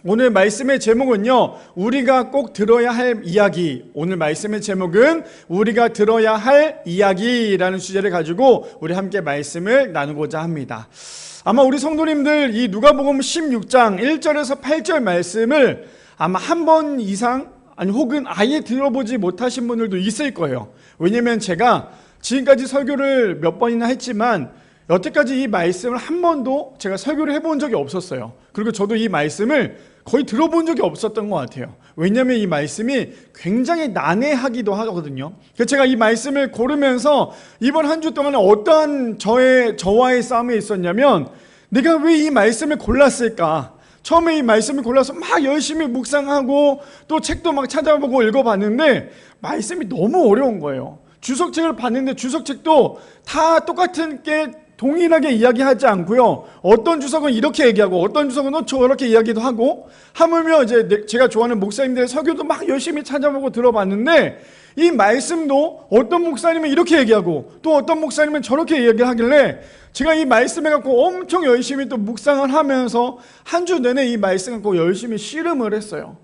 오늘 말씀의 제목은요, 우리가 꼭 들어야 할 이야기. 오늘 말씀의 제목은 우리가 들어야 할 이야기라는 주제를 가지고 우리 함께 말씀을 나누고자 합니다. 아마 우리 성도님들 이 누가복음 16장 1절에서 8절 말씀을 아마 한 번 이상 아니 혹은 아예 들어보지 못하신 분들도 있을 거예요. 왜냐면 제가 지금까지 설교를 몇 번이나 했지만 여태까지 이 말씀을 한 번도 제가 설교를 해본 적이 없었어요. 그리고 저도 이 말씀을 거의 들어본 적이 없었던 것 같아요. 왜냐하면 이 말씀이 굉장히 난해하기도 하거든요. 그래서 제가 이 말씀을 고르면서 이번 한 주 동안에 어떠한 저와의 싸움이 있었냐면, 내가 왜 이 말씀을 골랐을까? 처음에 이 말씀을 골라서 막 열심히 묵상하고 또 책도 막 찾아보고 읽어봤는데 말씀이 너무 어려운 거예요. 주석책을 봤는데 주석책도 다 똑같은 게 동일하게 이야기하지 않고요. 어떤 주석은 이렇게 얘기하고 어떤 주석은 저렇게 이야기도 하고, 하물며 이제 제가 좋아하는 목사님들의 설교도 막 열심히 찾아보고 들어봤는데 이 말씀도 어떤 목사님은 이렇게 얘기하고 또 어떤 목사님은 저렇게 이야기를 하길래 제가 이 말씀을 갖고 엄청 열심히 또 묵상을 하면서 한 주 내내 이 말씀 갖고 열심히 씨름을 했어요.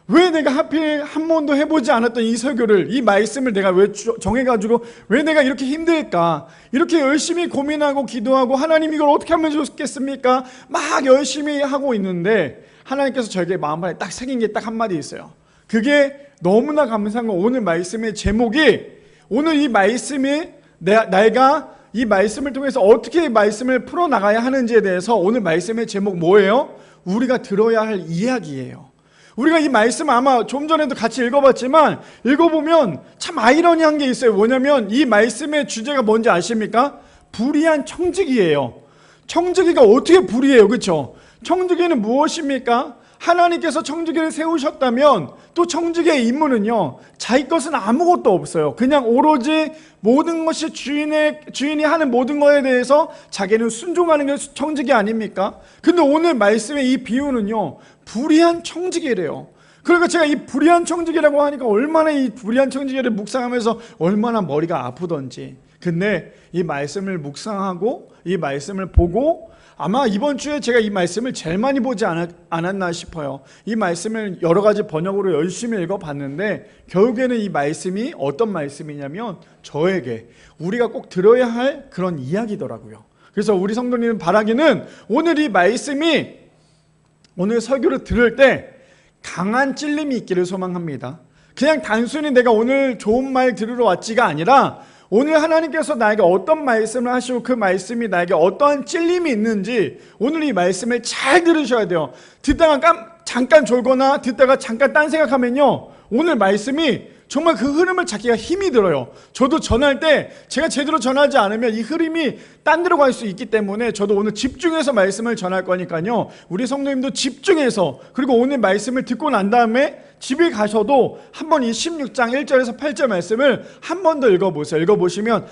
왜 내가 하필 한 번도 해보지 않았던 이 설교를, 이 말씀을 내가 왜 정해가지고 왜 내가 이렇게 힘들까? 이렇게 열심히 고민하고 기도하고 하나님 이걸 어떻게 하면 좋겠습니까? 막 열심히 하고 있는데 하나님께서 저에게 마음판에 딱 새긴 게 딱 한마디 있어요. 그게 너무나 감사한 건 오늘 말씀의 제목이, 오늘 이 말씀이 내가 이 말씀을 통해서 어떻게 이 말씀을 풀어나가야 하는지에 대해서 오늘 말씀의 제목 뭐예요? 우리가 들어야 할 이야기예요. 우리가 이 말씀 아마 좀 전에도 같이 읽어봤지만 읽어보면 참 아이러니한 게 있어요. 뭐냐면 이 말씀의 주제가 뭔지 아십니까? 불의한 청지기예요. 청지기가 어떻게 불의해요? 그렇죠? 청지기는 무엇입니까? 하나님께서 청지기를 세우셨다면 또 청지기의 임무는요, 자기 것은 아무것도 없어요. 그냥 오로지 모든 것이 주인이 하는 모든 것에 대해서 자기는 순종하는 게 청지기 아닙니까? 근데 오늘 말씀의 이 비유는요, 불의한 청지기래요. 그러니까 제가 이 불의한 청지기라고 하니까 얼마나 이 불의한 청지기를 묵상하면서 얼마나 머리가 아프던지. 근데 이 말씀을 묵상하고 이 말씀을 보고 아마 이번 주에 제가 이 말씀을 제일 많이 보지 않았나 싶어요. 이 말씀을 여러 가지 번역으로 열심히 읽어봤는데 결국에는 이 말씀이 어떤 말씀이냐면 저에게 우리가 꼭 들어야 할 그런 이야기더라고요. 그래서 우리 성도님은 바라기는 오늘 이 말씀이 오늘 설교를 들을 때 강한 찔림이 있기를 소망합니다. 그냥 단순히 내가 오늘 좋은 말 들으러 왔지가 아니라 오늘 하나님께서 나에게 어떤 말씀을 하시고 그 말씀이 나에게 어떠한 찔림이 있는지 오늘 이 말씀을 잘 들으셔야 돼요. 듣다가 잠깐 졸거나 듣다가 잠깐 딴 생각하면요, 오늘 말씀이 정말 그 흐름을 잡기가 힘이 들어요. 저도 전할 때 제가 제대로 전하지 않으면 이 흐름이 딴 데로 갈 수 있기 때문에 저도 오늘 집중해서 말씀을 전할 거니까요, 우리 성도님도 집중해서, 그리고 오늘 말씀을 듣고 난 다음에 집에 가셔도 한번 이 16장 1절에서 8절 말씀을 한 번 더 읽어보세요. 읽어보시면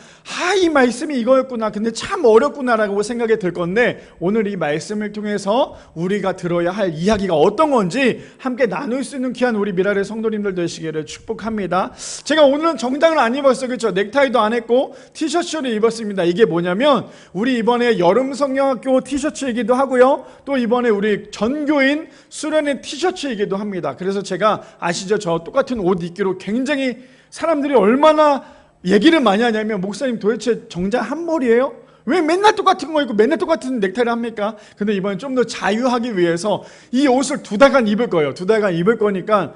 이 말씀이 이거였구나, 근데 참 어렵구나라고 생각이 들 건데 오늘 이 말씀을 통해서 우리가 들어야 할 이야기가 어떤 건지 함께 나눌 수 있는 귀한 우리 미라의 성도님들 되시기를 축복합니다. 제가 오늘은 정장을 안 입었어요. 그렇죠? 넥타이도 안 했고 티셔츠를 입었습니다. 이게 뭐냐면 우리 이번에 여름 성경학교 티셔츠이기도 하고요, 또 이번에 우리 전교인 수련회 티셔츠이기도 합니다. 그래서 제가 아시죠? 저 똑같은 옷 입기로 굉장히 사람들이 얼마나 얘기를 많이 하냐면, 목사님 도대체 정장 한 벌이에요? 왜 맨날 똑같은 거 입고 맨날 똑같은 넥타이를 합니까? 근데 이번엔 좀 더 자유하기 위해서 이 옷을 2달간 입을 거예요. 2달간 입을 거니까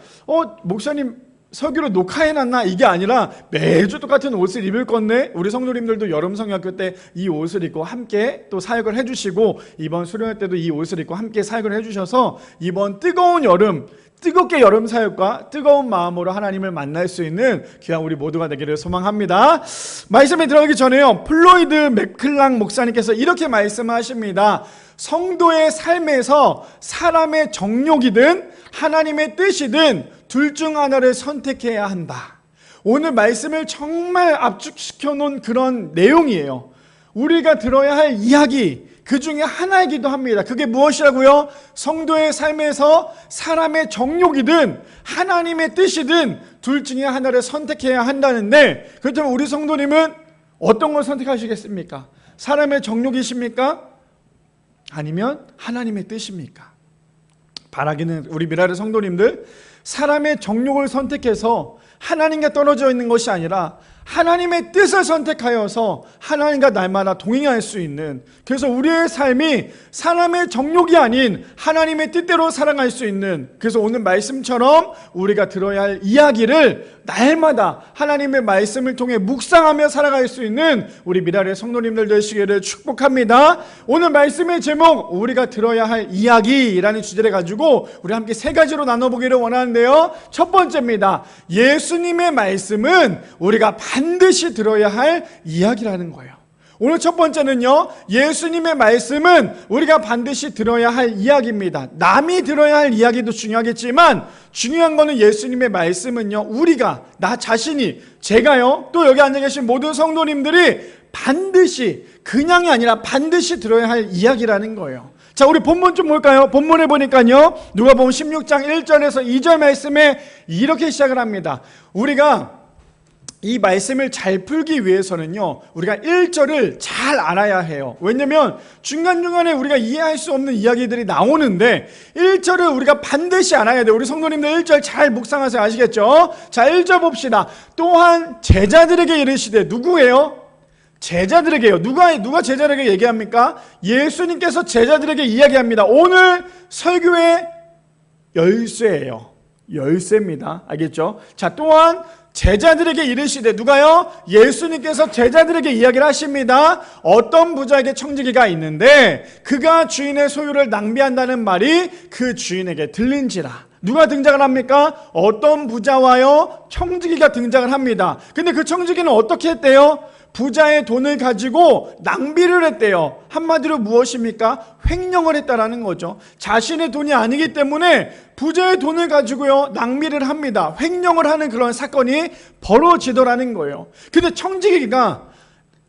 목사님 설교로 녹화해놨나? 이게 아니라 매주 똑같은 옷을 입을 건데, 우리 성도님들도 여름 성경학교 때 이 옷을 입고 함께 또 사역을 해주시고 이번 수련회 때도 이 옷을 입고 함께 사역을 해주셔서 이번 뜨거운 여름, 뜨겁게 여름 사역과 뜨거운 마음으로 하나님을 만날 수 있는 귀한 우리 모두가 되기를 소망합니다. 말씀에 들어가기 전에요, 플로이드 맥클랑 목사님께서 이렇게 말씀하십니다. 성도의 삶에서 사람의 정욕이든 하나님의 뜻이든 둘 중 하나를 선택해야 한다. 오늘 말씀을 정말 압축시켜 놓은 그런 내용이에요. 우리가 들어야 할 이야기 그 중에 하나이기도 합니다. 그게 무엇이라고요? 성도의 삶에서 사람의 정욕이든 하나님의 뜻이든 둘 중에 하나를 선택해야 한다는데, 그렇다면 우리 성도님은 어떤 걸 선택하시겠습니까? 사람의 정욕이십니까? 아니면 하나님의 뜻입니까? 바라기는 우리 미라의 성도님들, 사람의 정욕을 선택해서 하나님과 떨어져 있는 것이 아니라 하나님의 뜻을 선택하여서 하나님과 날마다 동행할 수 있는, 그래서 우리의 삶이 사람의 정욕이 아닌 하나님의 뜻대로 살아갈 수 있는, 그래서 오늘 말씀처럼 우리가 들어야 할 이야기를 날마다 하나님의 말씀을 통해 묵상하며 살아갈 수 있는 우리 미라의 성도님들 되시기를 축복합니다. 오늘 말씀의 제목, 우리가 들어야 할 이야기라는 주제를 가지고 우리 함께 세 가지로 나눠보기를 원하는데요. 첫 번째입니다. 예수님의 말씀은 우리가 반드시 들어야 할 이야기라는 거예요. 오늘 첫 번째는요, 예수님의 말씀은 우리가 반드시 들어야 할 이야기입니다. 남이 들어야 할 이야기도 중요하겠지만 중요한 거는 예수님의 말씀은요, 우리가, 나 자신이, 제가요, 또 여기 앉아 계신 모든 성도님들이 반드시, 그냥이 아니라 반드시 들어야 할 이야기라는 거예요. 자, 우리 본문 좀 볼까요? 본문에 보니까요, 누가복음 16장 1절에서 2절 말씀에 이렇게 시작을 합니다. 우리가 이 말씀을 잘 풀기 위해서는요, 우리가 1절을 잘 알아야 해요. 왜냐면 중간중간에 우리가 이해할 수 없는 이야기들이 나오는데 1절을 우리가 반드시 알아야 돼요. 우리 성도님들 1절 잘 묵상하세요. 아시겠죠? 자, 1절 봅시다. 또한 제자들에게 이르시되, 누구예요? 제자들에게요. 누가 제자들에게 얘기합니까? 예수님께서 제자들에게 이야기합니다. 오늘 설교의 열쇠예요. 열쇠입니다. 알겠죠? 자, 또한 제자들에게 이르시되, 누가요? 예수님께서 제자들에게 이야기를 하십니다. 어떤 부자에게 청지기가 있는데 그가 주인의 소유를 낭비한다는 말이 그 주인에게 들린지라. 누가 등장을 합니까? 어떤 부자와요? 청지기가 등장을 합니다. 근데 그 청지기는 어떻게 했대요? 부자의 돈을 가지고 낭비를 했대요. 한마디로 무엇입니까? 횡령을 했다라는 거죠. 자신의 돈이 아니기 때문에 부자의 돈을 가지고요, 낭비를 합니다. 횡령을 하는 그런 사건이 벌어지더라는 거예요. 근데 청지기가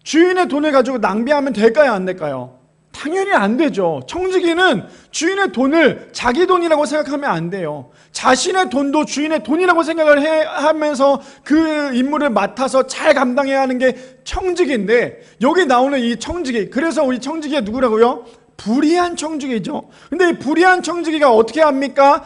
주인의 돈을 가지고 낭비하면 될까요? 안 될까요? 당연히 안 되죠. 청지기는 주인의 돈을 자기 돈이라고 생각하면 안 돼요. 자신의 돈도 주인의 돈이라고 생각을 하면서 그 임무를 맡아서 잘 감당해야 하는 게 청지기인데, 여기 나오는 이 청지기, 그래서 우리 청지기가 누구라고요? 불의한 청지기죠. 근데 이 불의한 청지기가 어떻게 합니까?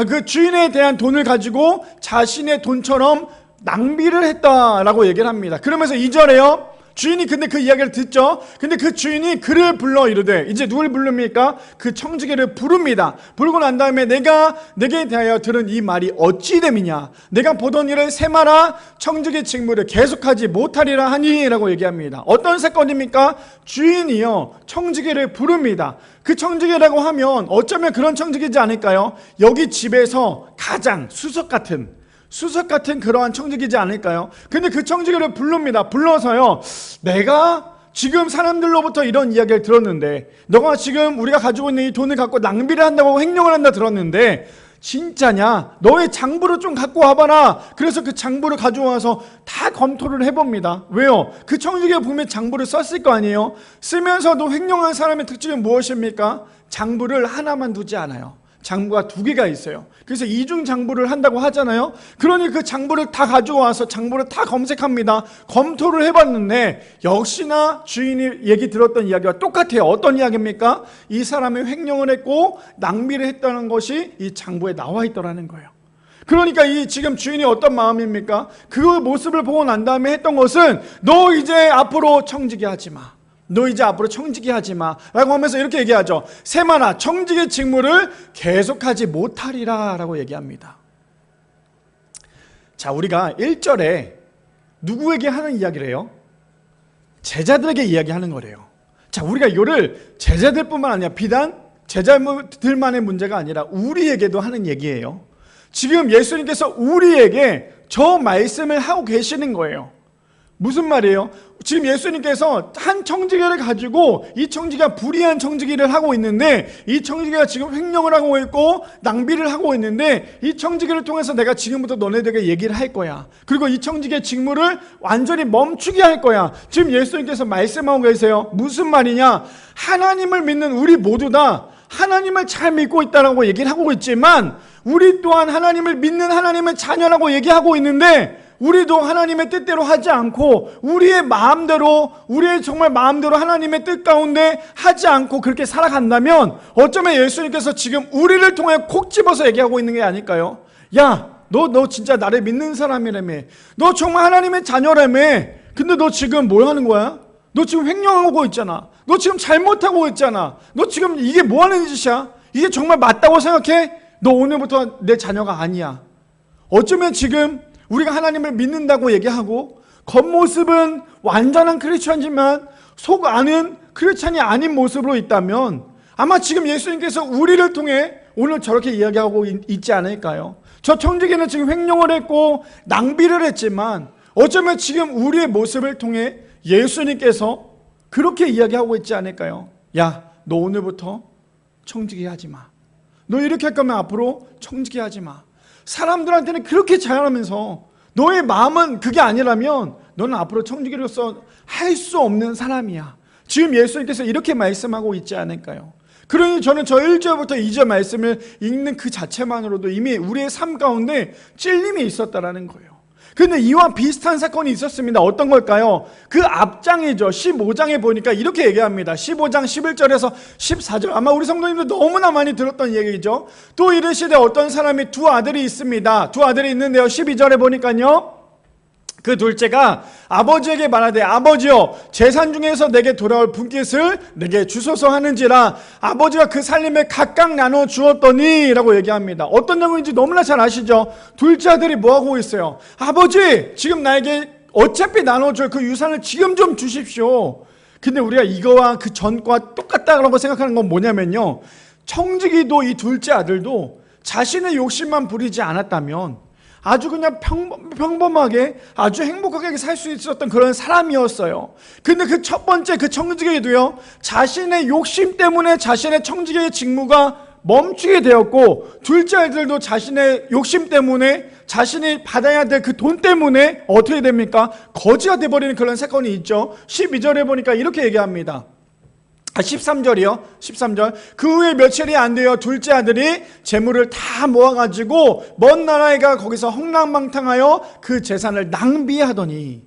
그 주인에 대한 돈을 가지고 자신의 돈처럼 낭비를 했다라고 얘기를 합니다. 그러면서 2절에요, 주인이 근데 그 이야기를 듣죠. 근데 그 주인이 그를 불러 이르되, 이제 누굴 부릅니까? 그 청지기를 부릅니다. 부르고 난 다음에 내가 내게 대하여 들은 이 말이 어찌 됨이냐? 내가 보던 일을 세마라 청지기 직무를 계속하지 못하리라 하니 라고 얘기합니다. 어떤 사건입니까? 주인이요, 청지기를 부릅니다. 그 청지기라고 하면 어쩌면 그런 청지기지 않을까요? 여기 집에서 가장 수석 같은 그러한 청지기지 않을까요? 근데 그 청지기를 부릅니다. 불러서요, 내가 지금 사람들로부터 이런 이야기를 들었는데, 너가 지금 우리가 가지고 있는 이 돈을 갖고 낭비를 한다고 횡령을 한다 들었는데 진짜냐? 너의 장부를 좀 갖고 와봐라. 그래서 그 장부를 가져와서 다 검토를 해봅니다. 왜요? 그 청지기가 분명히 장부를 썼을 거 아니에요? 쓰면서도 횡령한 사람의 특징은 무엇입니까? 장부를 하나만 두지 않아요. 장부가 2개가 있어요. 그래서 이중 장부를 한다고 하잖아요. 그러니 그 장부를 다 가져와서 장부를 다 검색합니다. 검토를 해봤는데 역시나 주인이 얘기 들었던 이야기와 똑같아요. 어떤 이야기입니까? 이 사람이 횡령을 했고 낭비를 했다는 것이 이 장부에 나와 있더라는 거예요. 그러니까 이 지금 주인이 어떤 마음입니까? 그 모습을 보고 난 다음에 했던 것은, 너 이제 앞으로 청지기 하지 마. 너 이제 앞으로 청지기 하지 마 라고 하면서 이렇게 얘기하죠. 세마나 청지기 직무를 계속하지 못하리라 라고 얘기합니다. 자, 우리가 1절에 누구에게 하는 이야기를 해요? 제자들에게 이야기하는 거래요. 자, 우리가 이거를 제자들뿐만 아니라 비단 제자들만의 문제가 아니라 우리에게도 하는 얘기예요. 지금 예수님께서 우리에게 저 말씀을 하고 계시는 거예요. 무슨 말이에요? 지금 예수님께서 한 청지기를 가지고 이 청지기가 불의한 청지기를 하고 있는데, 이 청지기가 지금 횡령을 하고 있고 낭비를 하고 있는데, 이 청지기를 통해서 내가 지금부터 너네들에게 얘기를 할 거야. 그리고 이 청지기의 직무를 완전히 멈추게 할 거야. 지금 예수님께서 말씀하고 계세요. 무슨 말이냐? 하나님을 믿는 우리 모두 다 하나님을 잘 믿고 있다라고 얘기를 하고 있지만, 우리 또한 하나님을 믿는 하나님의 자녀라고 얘기하고 있는데 우리도 하나님의 뜻대로 하지 않고 우리의 마음대로, 우리의 정말 마음대로 하나님의 뜻 가운데 하지 않고 그렇게 살아간다면 어쩌면 예수님께서 지금 우리를 통해 콕 집어서 얘기하고 있는 게 아닐까요? 야, 너 진짜 나를 믿는 사람이라며, 너 정말 하나님의 자녀라며, 근데 너 지금 뭐 하는 거야? 너 지금 횡령하고 있잖아. 너 지금 잘못하고 있잖아. 너 지금 이게 뭐 하는 짓이야? 이게 정말 맞다고 생각해? 너 오늘부터 내 자녀가 아니야. 어쩌면 지금 우리가 하나님을 믿는다고 얘기하고 겉모습은 완전한 크리스찬이지만 속 안은 크리스찬이 아닌 모습으로 있다면 아마 지금 예수님께서 우리를 통해 오늘 저렇게 이야기하고 있지 않을까요? 저 청지기는 지금 횡령을 했고 낭비를 했지만 어쩌면 지금 우리의 모습을 통해 예수님께서 그렇게 이야기하고 있지 않을까요? 야, 너 오늘부터 청지기 하지 마. 너 이렇게 할 거면 앞으로 청지기 하지 마. 사람들한테는 그렇게 잘하면서 너의 마음은 그게 아니라면 너는 앞으로 청지기로서 할 수 없는 사람이야. 지금 예수님께서 이렇게 말씀하고 있지 않을까요? 그러니 저는 저 1절부터 2절 말씀을 읽는 그 자체만으로도 이미 우리의 삶 가운데 찔림이 있었다라는 거예요. 근데 이와 비슷한 사건이 있었습니다. 어떤 걸까요? 그 앞장이죠. 15장에 보니까 이렇게 얘기합니다. 15장 11절에서 14절. 아마 우리 성도님들 너무나 많이 들었던 얘기죠. 또 이르시되 어떤 사람이 두 아들이 있습니다. 두 아들이 있는데요. 12절에 보니까요. 그 둘째가 아버지에게 말하되 아버지여 재산 중에서 내게 돌아올 분깃을 내게 주소서 하는지라 아버지가 그 살림에 각각 나눠 주었더니 라고 얘기합니다. 어떤 내용인지 너무나 잘 아시죠? 둘째 아들이 뭐하고 있어요? 아버지 지금 나에게 어차피 나눠줄 그 유산을 지금 좀 주십시오. 근데 우리가 이거와 그 전과 똑같다고 생각하는 건 뭐냐면요, 청지기도 이 둘째 아들도 자신의 욕심만 부리지 않았다면 아주 그냥 평범하게 아주 행복하게 살 수 있었던 그런 사람이었어요. 근데 그 첫 번째 그 청지기도요, 자신의 욕심 때문에 자신의 청지기의 직무가 멈추게 되었고, 둘째 아들도 자신의 욕심 때문에 자신이 받아야 될 그 돈 때문에 어떻게 됩니까? 거지가 돼버리는 그런 사건이 있죠. 12절에 보니까 이렇게 얘기합니다. 13절이요. 13절. 그 후에 며칠이 안 되어 둘째 아들이 재물을 다 모아가지고 먼 나라에 가 거기서 헛랑망탕하여 그 재산을 낭비하더니,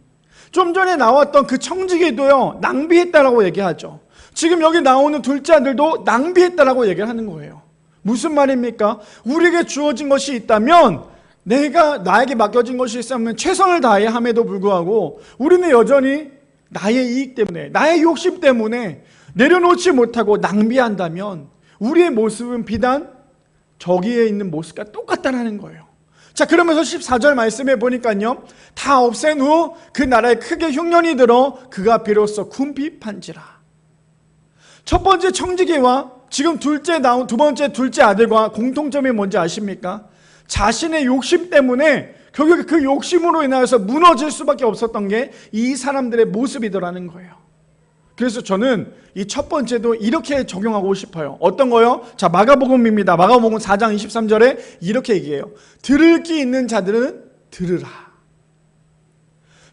좀 전에 나왔던 그 청지기도요 낭비했다라고 얘기하죠. 지금 여기 나오는 둘째 아들도 낭비했다라고 얘기를 하는 거예요. 무슨 말입니까? 우리에게 주어진 것이 있다면, 나에게 맡겨진 것이 있으면 최선을 다해야 함에도 불구하고 우리는 여전히 나의 이익 때문에, 나의 욕심 때문에 내려놓지 못하고 낭비한다면 우리의 모습은 비단 저기에 있는 모습과 똑같다는 거예요. 자, 그러면서 14절 말씀해 보니까요, 다 없앤 후 그 나라에 크게 흉년이 들어 그가 비로소 궁핍한지라. 첫 번째 청지기와 지금 두 번째 둘째 아들과 공통점이 뭔지 아십니까? 자신의 욕심 때문에 결국 그 욕심으로 인하여서 무너질 수밖에 없었던 게 이 사람들의 모습이더라는 거예요. 그래서 저는 이 첫 번째도 이렇게 적용하고 싶어요. 어떤 거요? 자, 마가복음입니다. 마가복음 4장 23절에 이렇게 얘기해요. 들을 귀 있는 자들은 들으라.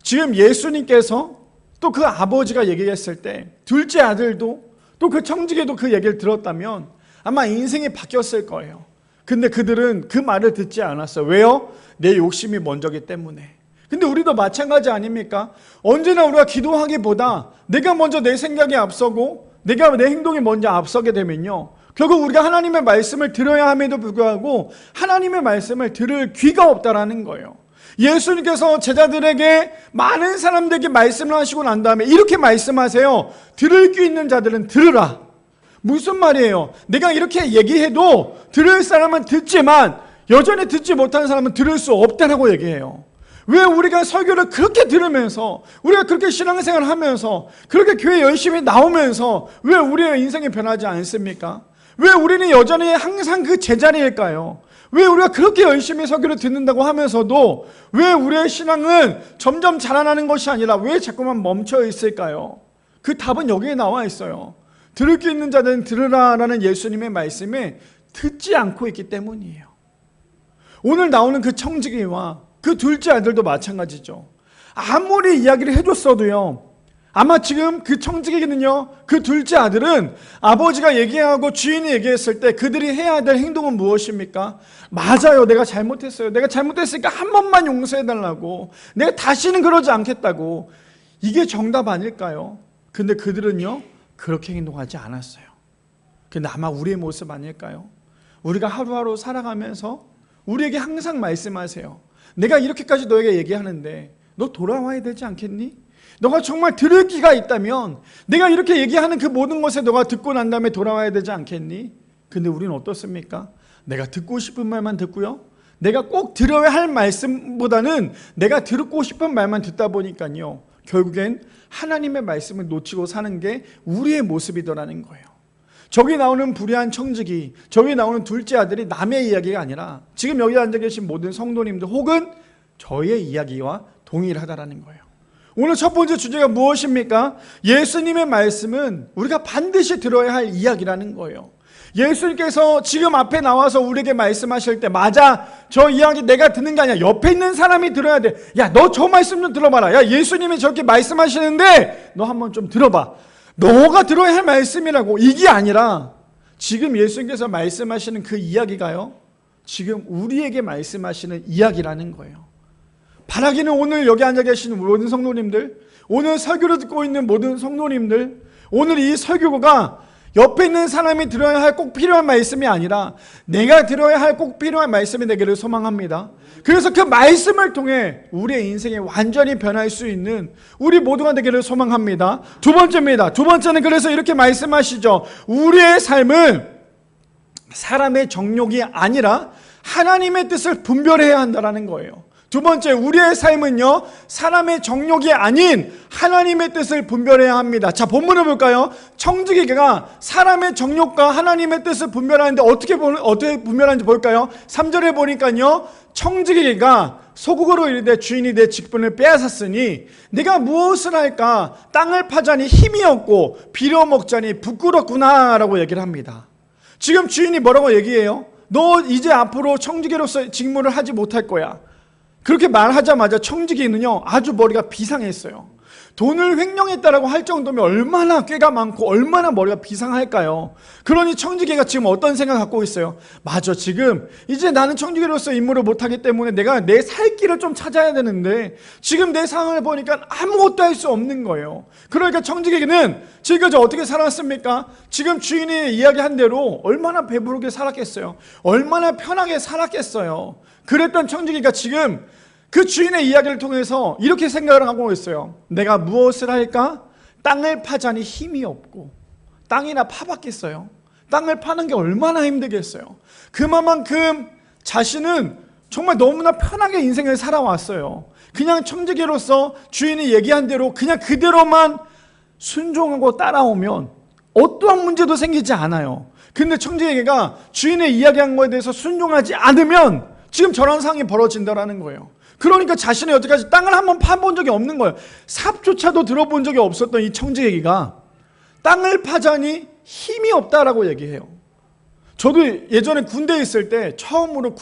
지금 예수님께서 또 그 아버지가 얘기했을 때 둘째 아들도 또 그 청지기도 그 얘기를 들었다면 아마 인생이 바뀌었을 거예요. 근데 그들은 그 말을 듣지 않았어요. 왜요? 내 욕심이 먼저기 때문에. 근데 우리도 마찬가지 아닙니까? 언제나 우리가 기도하기보다 내가 먼저 내 생각이 앞서고 내가 내 행동이 먼저 앞서게 되면요, 결국 우리가 하나님의 말씀을 들어야 함에도 불구하고 하나님의 말씀을 들을 귀가 없다라는 거예요. 예수님께서 제자들에게, 많은 사람들에게 말씀을 하시고 난 다음에 이렇게 말씀하세요. 들을 귀 있는 자들은 들으라. 무슨 말이에요? 내가 이렇게 얘기해도 들을 사람은 듣지만 여전히 듣지 못하는 사람은 들을 수 없다라고 얘기해요. 왜 우리가 설교를 그렇게 들으면서, 우리가 그렇게 신앙생활을 하면서, 그렇게 교회 열심히 나오면서 왜 우리의 인생이 변하지 않습니까? 왜 우리는 여전히 항상 그 제자리일까요? 왜 우리가 그렇게 열심히 설교를 듣는다고 하면서도 왜 우리의 신앙은 점점 자라나는 것이 아니라 왜 자꾸만 멈춰 있을까요? 그 답은 여기에 나와 있어요. 들을 귀 있는 자들은 들으라라는 예수님의 말씀에 듣지 않고 있기 때문이에요. 오늘 나오는 그 청지기와 그 둘째 아들도 마찬가지죠. 아무리 이야기를 해줬어도요, 아마 지금 그 청지기는요, 그 둘째 아들은 아버지가 얘기하고 주인이 얘기했을 때 그들이 해야 될 행동은 무엇입니까? 맞아요, 내가 잘못했어요. 내가 잘못했으니까 한 번만 용서해달라고, 내가 다시는 그러지 않겠다고. 이게 정답 아닐까요? 근데 그들은요, 그렇게 행동하지 않았어요. 근데 아마 우리의 모습 아닐까요? 우리가 하루하루 살아가면서 우리에게 항상 말씀하세요. 내가 이렇게까지 너에게 얘기하는데 너 돌아와야 되지 않겠니? 너가 정말 들을 기가 있다면 내가 이렇게 얘기하는 그 모든 것에 너가 듣고 난 다음에 돌아와야 되지 않겠니? 근데 우리는 어떻습니까? 내가 듣고 싶은 말만 듣고요, 내가 꼭 들어야 할 말씀보다는 내가 듣고 싶은 말만 듣다 보니까요, 결국엔 하나님의 말씀을 놓치고 사는 게 우리의 모습이더라는 거예요. 저기 나오는 불의한 청지기, 저기 나오는 둘째 아들이 남의 이야기가 아니라 지금 여기 앉아 계신 모든 성도님들 혹은 저의 이야기와 동일하다라는 거예요. 오늘 첫 번째 주제가 무엇입니까? 예수님의 말씀은 우리가 반드시 들어야 할 이야기라는 거예요. 예수님께서 지금 앞에 나와서 우리에게 말씀하실 때, 맞아, 저 이야기 내가 듣는 게 아니야, 옆에 있는 사람이 들어야 돼. 야, 너 저 말씀 좀 들어봐라. 야, 예수님이 저렇게 말씀하시는데 너 한번 좀 들어봐. 너가 들어야 할 말씀이라고. 이게 아니라 지금 예수님께서 말씀하시는 그 이야기가요, 지금 우리에게 말씀하시는 이야기라는 거예요. 바라기는 오늘 여기 앉아 계시는 모든 성도님들, 오늘 설교를 듣고 있는 모든 성도님들, 오늘 이 설교가 옆에 있는 사람이 들어야 할 꼭 필요한 말씀이 아니라 내가 들어야 할 꼭 필요한 말씀이 되기를 소망합니다. 그래서 그 말씀을 통해 우리의 인생이 완전히 변할 수 있는 우리 모두가 되기를 소망합니다. 두 번째입니다. 두 번째는 그래서 이렇게 말씀하시죠. 우리의 삶은 사람의 정욕이 아니라 하나님의 뜻을 분별해야 한다는 거예요. 두 번째, 우리의 삶은요, 사람의 정욕이 아닌 하나님의 뜻을 분별해야 합니다. 자, 본문을 볼까요? 청지기가 사람의 정욕과 하나님의 뜻을 분별하는데 어떻게 분별하는지 볼까요? 3절에 보니까요, 청지기가 소국으로 이르되 주인이 내 직분을 빼앗았으니 내가 무엇을 할까? 땅을 파자니 힘이 없고 빌어먹자니 부끄럽구나 라고 얘기를 합니다. 지금 주인이 뭐라고 얘기해요? 너 이제 앞으로 청지기로서 직무를 하지 못할 거야. 그렇게 말하자마자 청지기는요, 아주 머리가 비상했어요. 돈을 횡령했다라고 할 정도면 얼마나 꾀가 많고 얼마나 머리가 비상할까요? 그러니 청지기가 지금 어떤 생각을 갖고 있어요? 맞아, 지금 이제 나는 청지기로서 임무를 못하기 때문에 내가 내 살 길을 좀 찾아야 되는데 지금 내 상황을 보니까 아무것도 할 수 없는 거예요. 그러니까 청지기는 지금까지 어떻게 살았습니까? 지금 주인이 이야기한 대로 얼마나 배부르게 살았겠어요? 얼마나 편하게 살았겠어요? 그랬던 청지기가 지금 그 주인의 이야기를 통해서 이렇게 생각을 하고 있어요. 내가 무엇을 할까? 땅을 파자니 힘이 없고. 땅이나 파봤겠어요? 땅을 파는 게 얼마나 힘들겠어요? 그만큼 자신은 정말 너무나 편하게 인생을 살아왔어요. 그냥 청지기로서 주인이 얘기한 대로 그냥 그대로만 순종하고 따라오면 어떠한 문제도 생기지 않아요. 근데 청지기가 주인의 이야기한 거에 대해서 순종하지 않으면 지금 저런 상황이 벌어진다는 거예요. 그러니까 자신의 여태까지 땅을 한번 파본 적이 없는 거예요. 삽조차도 들어본 적이 없었던 이 청지기가 땅을 파자니 힘이 없다라고 얘기해요. 저도 예전에 군대에 있을 때 처음으로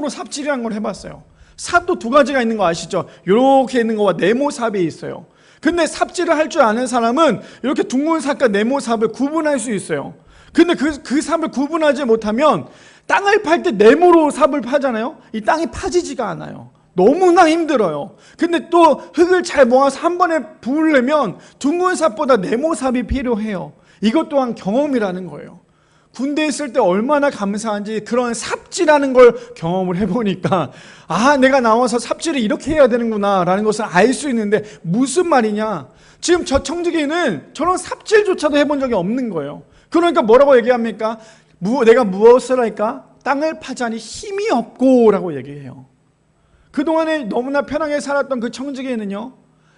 삽질이라는 걸 해봤어요. 삽도 두 가지가 있는 거 아시죠? 이렇게 있는 거와 네모삽이 있어요. 근데 삽질을 할 줄 아는 사람은 이렇게 둥근 삽과 네모삽을 구분할 수 있어요. 근데 그 삽을 구분하지 못하면 땅을 팔 때 네모로 삽을 파잖아요. 이 땅이 파지지가 않아요. 너무나 힘들어요. 근데 또 흙을 잘 모아서 한 번에 부으려면 둥근 삽보다 네모 삽이 필요해요. 이것 또한 경험이라는 거예요. 군대에 있을 때 얼마나 감사한지 그런 삽질하는 걸 경험을 해보니까 아, 내가 나와서 삽질을 이렇게 해야 되는구나 라는 것을 알 수 있는데 무슨 말이냐? 지금 저 청지기는 저런 삽질조차도 해본 적이 없는 거예요. 그러니까 뭐라고 얘기합니까? 내가 무엇을 할까? 땅을 파자니 힘이 없고 라고 얘기해요. 그동안에 너무나 편하게 살았던 그 청지기에는요,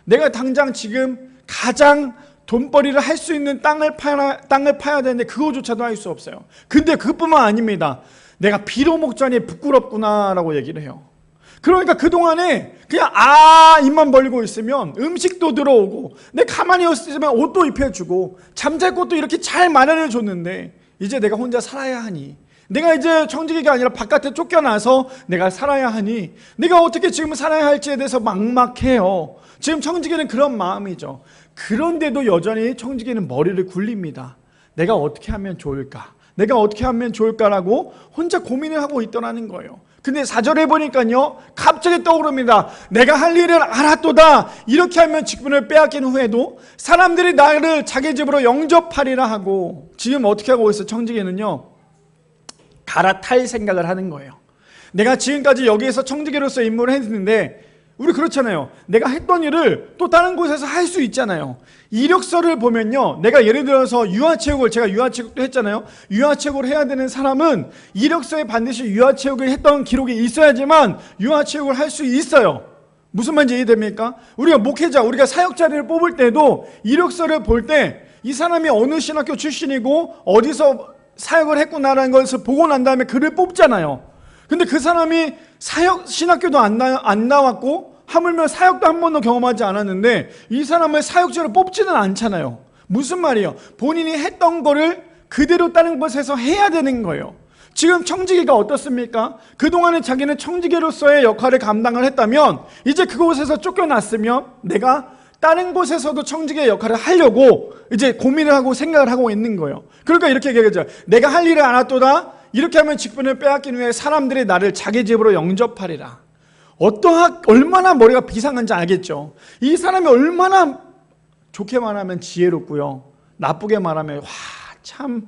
내가 당장 지금 가장 돈벌이를 할 수 있는 땅을 파야 되는데 그거조차도 할 수 없어요. 근데 그뿐만 아닙니다. 내가 빌어먹자니 부끄럽구나 라고 얘기를 해요. 그러니까 그동안에 그냥 입만 벌리고 있으면 음식도 들어오고 내 가만히 있으면 옷도 입혀주고 잠잘 곳도 이렇게 잘 마련해 줬는데 이제 내가 혼자 살아야 하니 내가 이제 청지기가 아니라 바깥에 쫓겨나서 내가 살아야 하니 내가 어떻게 지금 살아야 할지에 대해서 막막해요. 지금 청지기는 그런 마음이죠. 그런데도 여전히 청지기는 머리를 굴립니다. 내가 어떻게 하면 좋을까? 내가 어떻게 하면 좋을까라고 혼자 고민을 하고 있더라는 거예요. 근데 4절에 보니까요, 갑자기 떠오릅니다. 내가 할 일을 알았도다. 이렇게 하면 직분을 빼앗긴 후에도 사람들이 나를 자기 집으로 영접하리라 하고, 지금 어떻게 하고 있어? 청지기는요, 갈아탈 생각을 하는 거예요. 내가 지금까지 여기에서 청지기로서 임무를 했는데, 우리 그렇잖아요. 내가 했던 일을 또 다른 곳에서 할 수 있잖아요. 이력서를 보면요, 내가 예를 들어서 유아체육을, 제가 유아체육도 했잖아요. 유아체육을 해야 되는 사람은 이력서에 반드시 유아체육을 했던 기록이 있어야지만 유아체육을 할 수 있어요. 무슨 말인지 이해됩니까? 우리가 목회자, 우리가 사역자를 뽑을 때도 이력서를 볼 때 이 사람이 어느 신학교 출신이고 어디서 사역을 했구나라는 것을 보고 난 다음에 그를 뽑잖아요. 근데 그 사람이 신학교도 안 나왔고 하물며 사역도 한 번도 경험하지 않았는데 이 사람을 사역자로 뽑지는 않잖아요. 무슨 말이에요? 본인이 했던 거를 그대로 다른 곳에서 해야 되는 거예요. 지금 청지기가 어떻습니까? 그동안에 자기는 청지기로서의 역할을 감당을 했다면 이제 그곳에서 쫓겨났으면 내가 다른 곳에서도 청지기의 역할을 하려고 이제 고민을 하고 생각을 하고 있는 거예요. 그러니까 이렇게 얘기하죠. 내가 할 일을 알았도다. 이렇게 하면 직분을 빼앗긴 후에 사람들이 나를 자기 집으로 영접하리라. 얼마나 머리가 비상한지 알겠죠. 이 사람이 얼마나 좋게 말하면 지혜롭고요, 나쁘게 말하면 참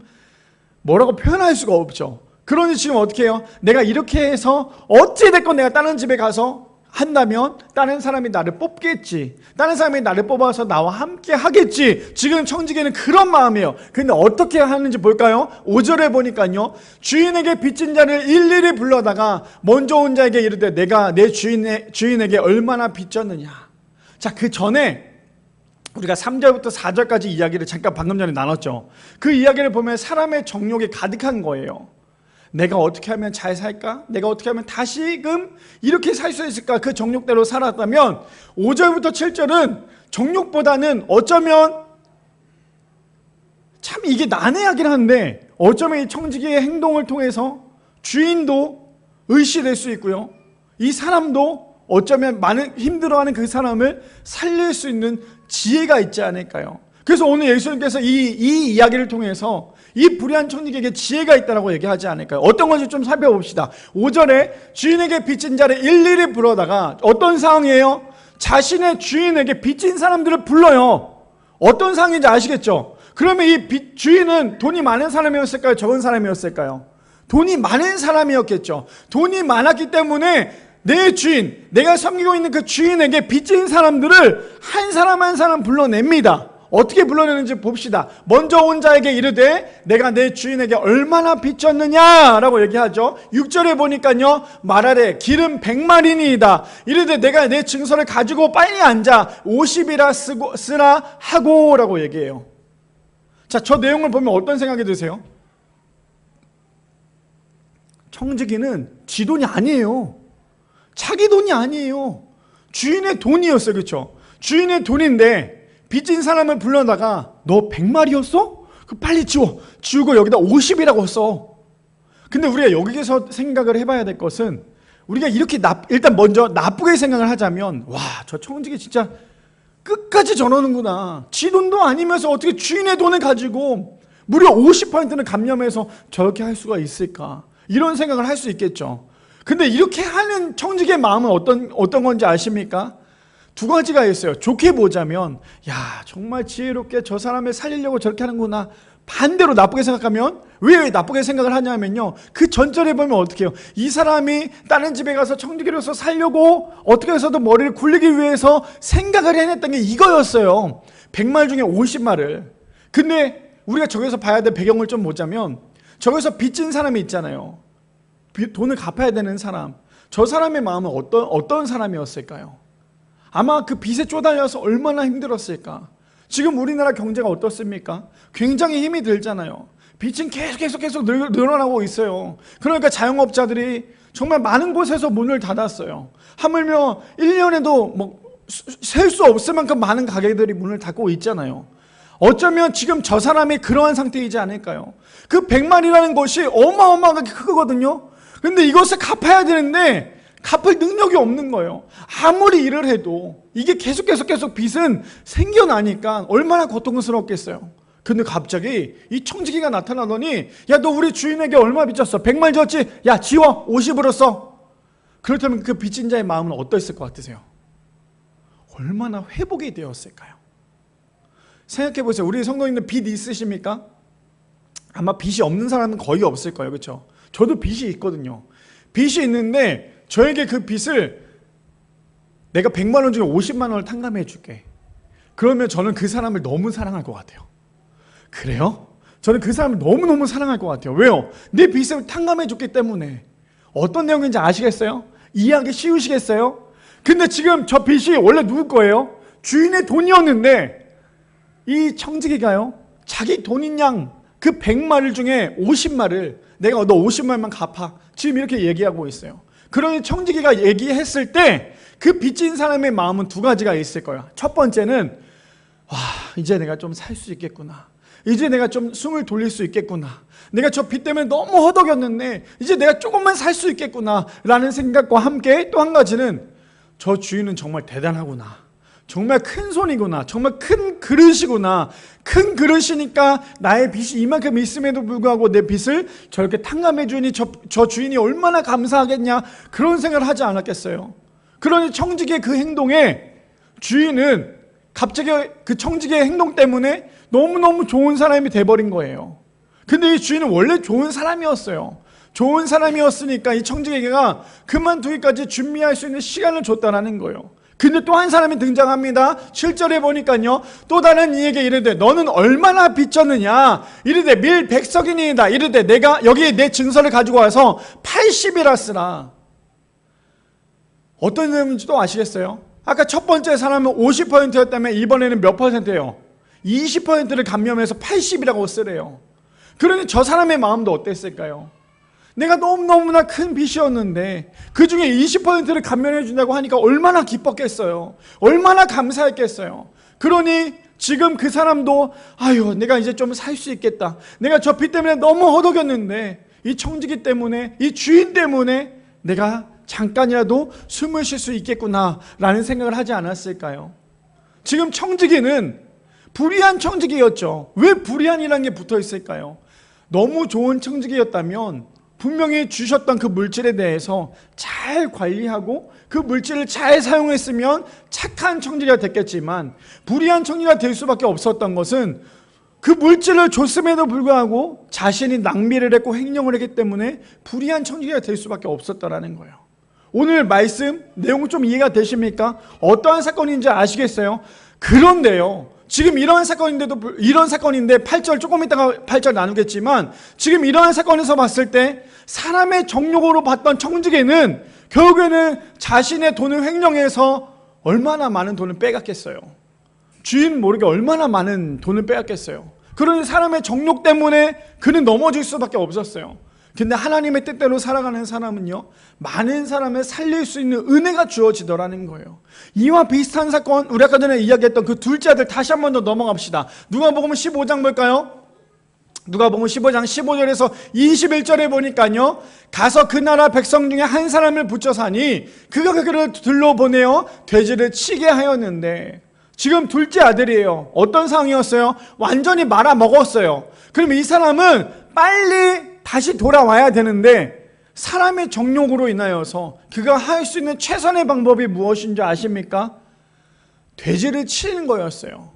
뭐라고 표현할 수가 없죠. 그러니 지금 어떻게 해요? 내가 이렇게 해서 어찌됐건 내가 다른 집에 가서 한다면 다른 사람이 나를 뽑겠지, 다른 사람이 나를 뽑아서 나와 함께 하겠지. 지금 청지기는 그런 마음이에요. 근데 어떻게 하는지 볼까요? 5절에 보니까요, 주인에게 빚진 자를 일일이 불러다가 먼저 온 자에게 이르되 내가 내 주인에게 얼마나 빚졌느냐. 자, 그 전에 우리가 3절부터 4절까지 이야기를 잠깐 방금 전에 나눴죠. 그 이야기를 보면 사람의 정욕이 가득한 거예요. 내가 어떻게 하면 잘 살까? 내가 어떻게 하면 다시금 이렇게 살 수 있을까? 그 정욕대로 살았다면 5절부터 7절은 정욕보다는 어쩌면 참 이게 난해하긴 한데 어쩌면 이 청지기의 행동을 통해서 주인도 의시될 수 있고요, 이 사람도 어쩌면 많은 힘들어하는 그 사람을 살릴 수 있는 지혜가 있지 않을까요? 그래서 오늘 예수님께서 이 이야기를 통해서 이 불의한 청지기에게 지혜가 있다고 얘기하지 않을까요? 어떤 건지 좀 살펴봅시다. 5절에 주인에게 빚진 자를 일일이 불러다가 어떤 상황이에요? 자신의 주인에게 빚진 사람들을 불러요. 어떤 상황인지 아시겠죠? 그러면 이 주인은 돈이 많은 사람이었을까요? 적은 사람이었을까요? 돈이 많은 사람이었겠죠. 돈이 많았기 때문에 내 주인, 내가 섬기고 있는 그 주인에게 빚진 사람들을 한 사람 한 사람 불러냅니다. 어떻게 불러내는지 봅시다. 먼저 온 자에게 이르되 내가 내 주인에게 얼마나 빚졌느냐라고 얘기하죠. 6절에 보니까요, 말하래 기름 100마리니이다. 이르되 내가 내 증서를 가지고 빨리 앉아 50이라 쓰라 하고 라고 얘기해요. 자, 저 내용을 보면 어떤 생각이 드세요? 청지기는 지 돈이 아니에요. 자기 돈이 아니에요. 주인의 돈이었어요. 그렇죠? 주인의 돈인데 빚진 사람을 불러다가 너 100마리였어? 그 빨리 지우고 여기다 50이라고 써. 근데 우리가 여기서 생각을 해봐야 될 것은, 우리가 이렇게 일단 먼저 나쁘게 생각을 하자면, 와, 저 청지기 진짜 끝까지 저러는구나. 지 돈도 아니면서 어떻게 주인의 돈을 가지고 무려 50%는 감염해서 저렇게 할 수가 있을까? 이런 생각을 할 수 있겠죠. 근데 이렇게 하는 청지기의 마음은 어떤 건지 아십니까? 두 가지가 있어요. 좋게 보자면, 야, 정말 지혜롭게 저 사람을 살리려고 저렇게 하는구나. 반대로 나쁘게 생각하면, 왜 나쁘게 생각을 하냐면요, 그 전절에 보면 어떻게 해요? 이 사람이 다른 집에 가서 청지기로서 살려고 어떻게 해서도 머리를 굴리기 위해서 생각을 해냈던 게 이거였어요. 100말 중에 50말을. 근데 우리가 저기서 봐야 될 배경을 좀 보자면, 저기서 빚진 사람이 있잖아요. 돈을 갚아야 되는 사람. 저 사람의 마음은 어떤 사람이었을까요? 아마 그 빚에 쪼달려서 얼마나 힘들었을까? 지금 우리나라 경제가 어떻습니까? 굉장히 힘이 들잖아요. 빚은 계속 늘어나고 있어요. 그러니까 자영업자들이 정말 많은 곳에서 문을 닫았어요. 하물며 1년에도 셀 수 없을 만큼 많은 가게들이 문을 닫고 있잖아요. 어쩌면 지금 저 사람이 그러한 상태이지 않을까요? 그 100만이라는 것이 어마어마하게 크거든요. 근데 이것을 갚아야 되는데 갚을 능력이 없는 거예요. 아무리 일을 해도 이게 계속 빚은 생겨나니까 얼마나 고통스럽겠어요. 근데 갑자기 이 청지기가 나타나더니 야, 너 우리 주인에게 얼마 빚졌어? 100만 졌지? 야, 지워! 50으로 써! 그렇다면 그 빚진 자의 마음은 어떠했을 것 같으세요? 얼마나 회복이 되었을까요? 생각해보세요. 우리 성도님들 빚 있으십니까? 아마 빚이 없는 사람은 거의 없을 거예요. 그렇죠? 저도 빚이 있거든요. 빚이 있는데 저에게 그 빚을 내가 100만 원 중에 50만 원을 탕감해 줄게. 그러면 저는 그 사람을 너무 사랑할 것 같아요. 그래요? 저는 그 사람을 너무너무 사랑할 것 같아요. 왜요? 내 빚을 탕감해 줬기 때문에. 어떤 내용인지 아시겠어요? 이해하기 쉬우시겠어요? 근데 지금 저 빚이 원래 누구 거예요? 주인의 돈이었는데 이 청지기가요, 자기 돈인 양 그 100마리 중에 50마리를 내가 너 50마리만 갚아. 지금 이렇게 얘기하고 있어요. 그러니 청지기가 얘기했을 때 그 빚진 사람의 마음은 두 가지가 있을 거야. 첫 번째는 와, 이제 내가 좀 살 수 있겠구나. 이제 내가 좀 숨을 돌릴 수 있겠구나. 내가 저 빚 때문에 너무 허덕였는데 이제 내가 조금만 살 수 있겠구나 라는 생각과 함께 또 한 가지는 저 주인은 정말 대단하구나. 정말 큰 손이구나. 정말 큰 그릇이구나. 큰 그릇이니까 나의 빚이 이만큼 있음에도 불구하고 내 빚을 저렇게 탕감해 주니 저 주인이 얼마나 감사하겠냐. 그런 생각을 하지 않았겠어요. 그러니 청지기의 그 행동에 주인은 갑자기 그 청지기의 행동 때문에 너무너무 좋은 사람이 돼버린 거예요. 근데 이 주인은 원래 좋은 사람이었어요. 좋은 사람이었으니까 이 청지기가 그만두기까지 준비할 수 있는 시간을 줬다라는 거예요. 근데 또 한 사람이 등장합니다. 7절에 보니까요, 또 다른 이에게 이르되 너는 얼마나 빚졌느냐. 이르되 밀 100석이니이다. 이르되 내가 여기 내 증서를 가지고 와서 80이라 쓰라. 어떤 내용인지도 아시겠어요? 아까 첫 번째 사람은 50%였다면 이번에는 몇 %예요? 20%를 감면해서 80이라고 쓰래요. 그러니 저 사람의 마음도 어땠을까요? 내가 너무너무나 큰 빚이었는데 그 중에 20%를 감면해 준다고 하니까 얼마나 기뻤겠어요. 얼마나 감사했겠어요. 그러니 지금 그 사람도 아유, 내가 이제 좀 살 수 있겠다. 내가 저 빚 때문에 너무 허덕였는데 이 청지기 때문에, 이 주인 때문에 내가 잠깐이라도 숨을 쉴 수 있겠구나 라는 생각을 하지 않았을까요? 지금 청지기는 불의한 청지기였죠. 왜 불의한이라는 게 붙어 있을까요? 너무 좋은 청지기였다면 분명히 주셨던 그 물질에 대해서 잘 관리하고 그 물질을 잘 사용했으면 착한 청지기가 됐겠지만, 불의한 청지기가 될 수밖에 없었던 것은 그 물질을 줬음에도 불구하고 자신이 낭비를 했고 횡령을 했기 때문에 불의한 청지기가 될 수밖에 없었다라는 거예요. 오늘 말씀 내용 좀 이해가 되십니까? 어떠한 사건인지 아시겠어요? 그런데요, 지금 이러한 사건인데 8절, 조금 있다가 8절 나누겠지만, 지금 이러한 사건에서 봤을 때 사람의 정욕으로 봤던 청지기는 결국에는 자신의 돈을 횡령해서 얼마나 많은 돈을 빼갔겠어요. 주인 모르게 얼마나 많은 돈을 빼앗겠어요. 그러니 사람의 정욕 때문에 그는 넘어질 수밖에 없었어요. 근데 하나님의 뜻대로 살아가는 사람은요, 많은 사람을 살릴 수 있는 은혜가 주어지더라는 거예요. 이와 비슷한 사건, 우리 아까 전에 이야기했던 그 둘째 아들 다시 한 번 더 넘어갑시다. 누가복음 15장 볼까요? 누가복음 15장 15절에서 21절에 보니까요, 가서 그 나라 백성 중에 한 사람을 붙여서 하니 그가 그를 둘러보내어 돼지를 치게 하였는데, 지금 둘째 아들이에요. 어떤 상황이었어요? 완전히 말아먹었어요. 그럼 이 사람은 빨리 다시 돌아와야 되는데 사람의 정욕으로 인하여서 그가 할 수 있는 최선의 방법이 무엇인지 아십니까? 돼지를 치는 거였어요.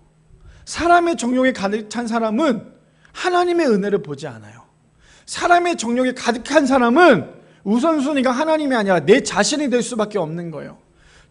사람의 정욕에 가득 찬 사람은 하나님의 은혜를 보지 않아요. 사람의 정욕에 가득한 사람은 우선순위가 하나님이 아니라 내 자신이 될 수밖에 없는 거예요.